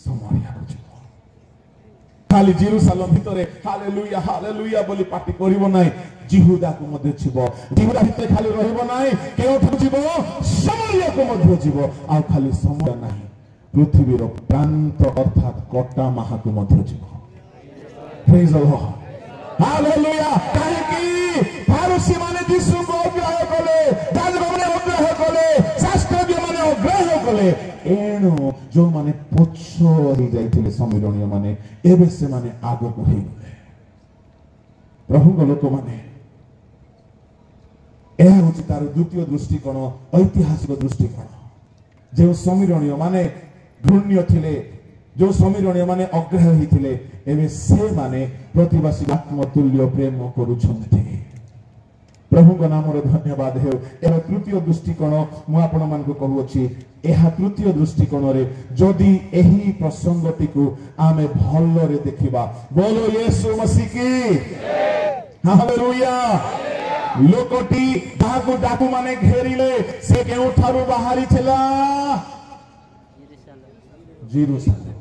ସମାରିଆକୁ ଯିବ। ଖାଲି ଜେରୁସାଲେମ ଭିତରେ ହାଲେଲୁୟା ହାଲେଲୁୟା ବୋଲି ପାଟି କରିବ ନାହିଁ, ଜିହୁଦାକୁ ମଧ୍ୟ ଯିବ। ଜିହୁଦା ଭିତରେ ଖାଲି ରହିବ ନାହିଁ, କେଉଁଠାକୁ ଯିବ? ସମାରିଆକୁ ମଧ୍ୟ ଯିବ। ଆଉ ଖାଲି ସମାରିଆ ନାହିଁ, ପୃଥିବୀର ପ୍ରାନ୍ତ ଅର୍ଥାତ୍ କଟା ମାହାକୁ ମଧ୍ୟ ଯିବ। ପ୍ରେଜ୍ ଦ ଲର୍ଡ ହାଲେଲୁୟା। କାହିଁକି? ଫାରୁସୀ ମାନେ ଯୀଶୁଙ୍କୁ ଅଗ୍ରାହ୍ୟ କଲେ, ଯାଜକମାନେ ଅଗ୍ରାହ୍ୟ କଲେ, ଶାସ୍ତ୍ରଜ୍ଞ ମାନେ ଅଗ୍ରାହ୍ୟ କଲେ। ଏଣୁ ଯୋଉମାନେ ପଛ ହେଇଯାଇଥିଲେ ସମୀରଣୀୟ ମାନେ, ଏବେ ସେମାନେ ଆଗକୁ ହେଇଗଲେ। ପ୍ରଭୁଙ୍କ ଲୋକମାନେ, ଏହା ହେଉଛି ତାର ଦ୍ୱିତୀୟ ଦୃଷ୍ଟିକୋଣ, ଐତିହାସିକ ଦୃଷ୍ଟିକୋଣ। ଯେଉଁ ସମୀରଣୀୟ ମାନେ ଘୃଣ୍ୟ ଥିଲେ, जो समीरणी माने अग्रह होइथिले एबे से माने प्रतिवासी आत्मतुल्य प्रेम करूछन्ते। प्रभु को नाम रे धन्यवाद हे। एबे तृतीय दृष्टिकोण मु आपण मान को कहू अछि, एहा तृतीय दृष्टिकोण रे जदि एही प्रसंगटी को आमे भल्लो रे देखिबा, बोलो यीशु मसीह की हालेलुया। लोकटी ताहाको डाकू माने घेरिले से केउ ठारू बाहरी थिला, जेरूसालेम।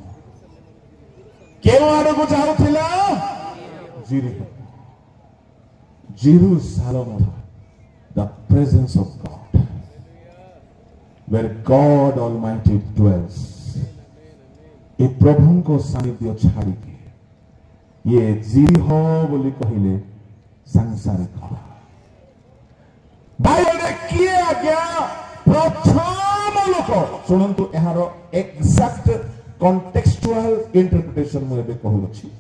केउ आडको जाउथिला, Jerusalem, the presence of God. where God Almighty dwells. ए प्रभु को सानिध्य छाड़ी के ये जीह बोली कहिले सांसारिक बाइबल रे किए आज्ञा प्रथम लोक सुनंतु एहार एग्जैक्ट कॉन्टेक्सचुअल इंटरप्रिटेशन मु एबे कहू अछि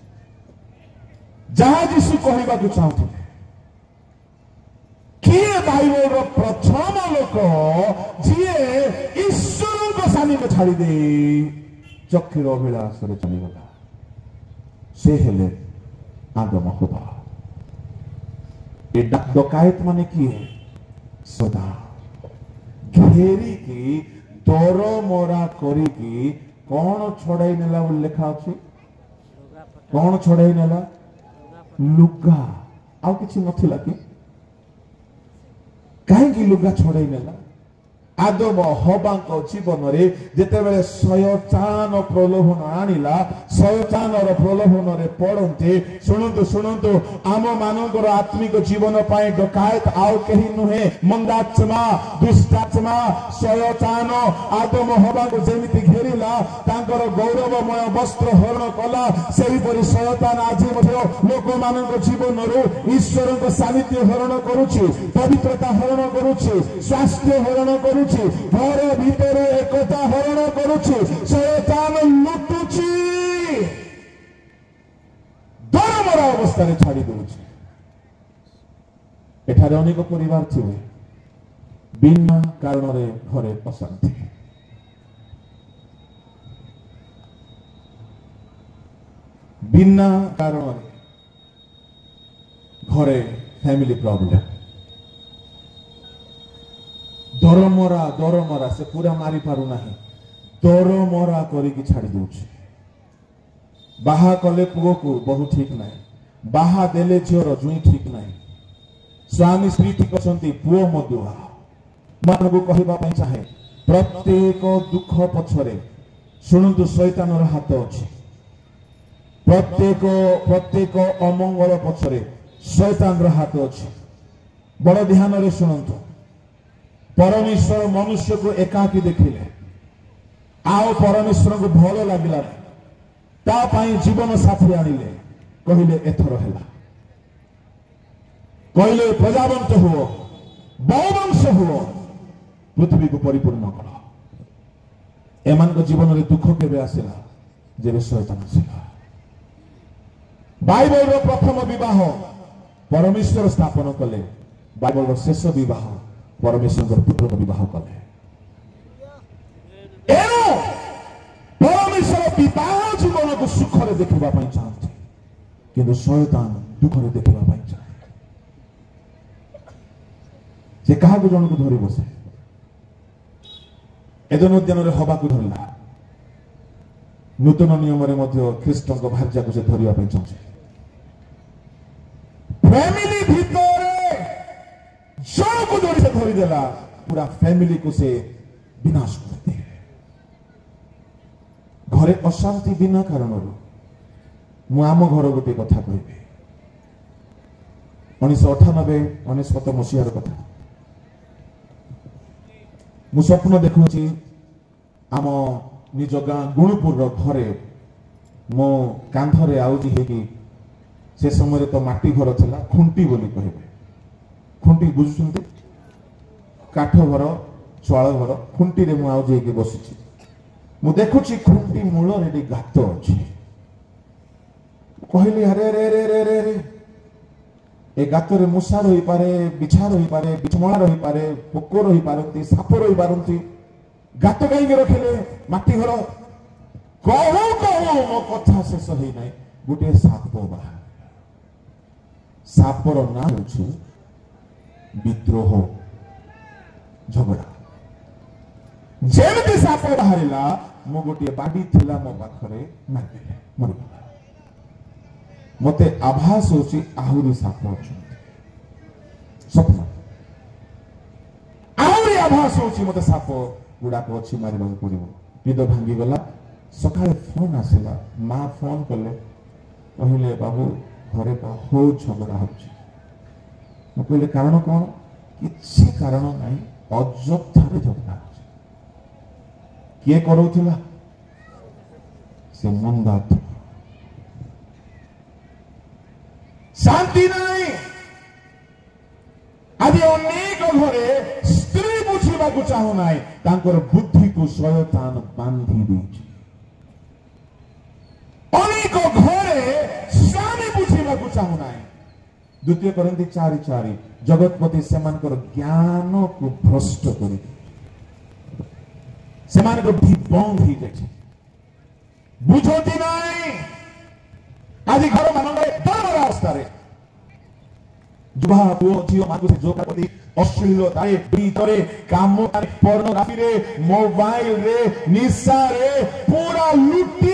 जहां यीशु कहबा को चाहथिले किए बाइबल रो प्रथम लोक जिए ईश्वर को सानिध्य छाड़ी दे चक्षुर अभिलाष रे चली गला से हेले आदम हवा ये डकायत माने किए सदा घेरी की दर मरा करी की कौन छड़ाई नेला बोल लिखा अछि कौन छड़ाई नेला लुगा आउ किछि नथिला कि काहे की लुगा छड़ाई नेला आदम हवांको जीवन रे जेतेबेले शयतान प्रलोभन आनिला शयतानर प्रलोभन रे पड़ंते सुनंतु सुनंतु आम मानकर आत्मिक जीवन पाए डकायत आउ केही नुहे मंदात्मा दुष्टात्मा शयतान आदम हवांको जेमिति घेरिला तांकर गौरवमय वस्त्र हरण कला सेही परि शयतान आज मध्य लोक मानक जीवन रो ईश्वर को सानिध्य हरण करूछि पवित्रता हरण करूछि स्वास्थ्य हरण करूछि घर भीतर एकता हरण करूछि शयतान लुटुछि दरमरा अवस्था रे छाड़ी दउछि एठारे अनेक परिवार थिबे बिना कारण रे घरे अशांति बिना कारण रे घरे फैमिली प्रॉब्लम दरमरा से पूरा मारी पारु नाही दरमरा करिकी छाड़ी दउछि बाहा कले पुओ को बहु ठीक नाही बाहा देले झियर जुई ठीक नाही स्वामी स्त्री ठीक अछंती पुओ मदुआ मानबो कहिबा पई चाहे प्रत्येक दुख पछरे सुनंतु शैतानर हाथ अछि प्रत्येक अमंगल पछरे शैतानर हाथ अछि बड़ ध्यान रे सुनंतु परमेश्वर मनुष्य को एकाकी देखिले आओ परमेश्वर को भल लगिला ता पाई जीवन साथी आनिले कहिले एथर हैला कहिले प्रजावंत हुओ बहुवंश हुओ पृथ्वी को परिपूर्ण कर एमान को जीवन रे दुख केबे आसिला जेबे शैतान आसिला बाइबल रो प्रथम विवाह परमेश्वर स्थापन कले बाइबल रो शेष विवाह परमेश्वर पुत्र विवाह कले एनो परमेश्वर विवाह जीवन को सुख रे देखिबा पई चाहते किंतु शैतान दुख रे देखिबा पई चाहे से कहा को जन को धरि बसे एदन उद्यान रे हवा को धरला नूतन नियम रे मध्य ख्रीष्ट को भार्या को से धरिबा पई चाहे फैमिली भीतर जो को जोड़ी से धरी देला पूरा फैमिली को से विनाश करते घरे अशांति बिना कारण मु आम घर गोटे कथा कहबे 1998 मसीहार कथा मु स्वप्न देखुची आम निज गाँ गुणुपुर घरे मो कांधरे आउजी हेकी से समय तो माटी घर थिला खुंटी बोली कहबे खुंटी बुझुछन्ते काठ घर चाल घर खुंटी रे मु आउ जेके बसिछि मु देखुछि खुंटी मूल रे गात अछि कहली अरे रे रे रे रे रे ए गात रे मुसा रही पारे बिछा रही पारे बिछमणा रही पारे पोको रही पारंती साप रही पारंती गात काई के रखिले माटी घर कहू मो कथा शेष होई नै गुटे साप बाहर सापर ना होछि विद्रोह झगड़ा जेमती साप बाहरिला मो गोटे बाडी थिला मो पाखरे मारले मरगला मते आभास होछि आहुरी साप अछि स्वप्न आहुरी आभास होछि मते साप गुडा को अछि मारिबा पड़िबो निद भांगी गला सकाळे फोन आसिला मां फोन कले कहले बाबू घरे बहुत झगड़ा होछि मु कहले कारण कोन किछि कारण नाही अजथारे झगड़ा होछि किए करूला से मंदात शांति नहीं आज अनेक घरे स्त्री बुझा चाहूना बुद्धि को शयतान बांधी देछि अनेक घरे स्वामी बुझा चाहूना 2 कोरिन्थी 4:4 जगतपति सेमानकर ज्ञान को भ्रष्ट कर बंद हो जाए बुझती नहीं आज घर मान बड़ अवस्था जुवा पुओ झील मान से जो अश्लीलता भीतर काम पोर्नोग्राफी रे मोबाइल रे निशा रे पूरा लुटी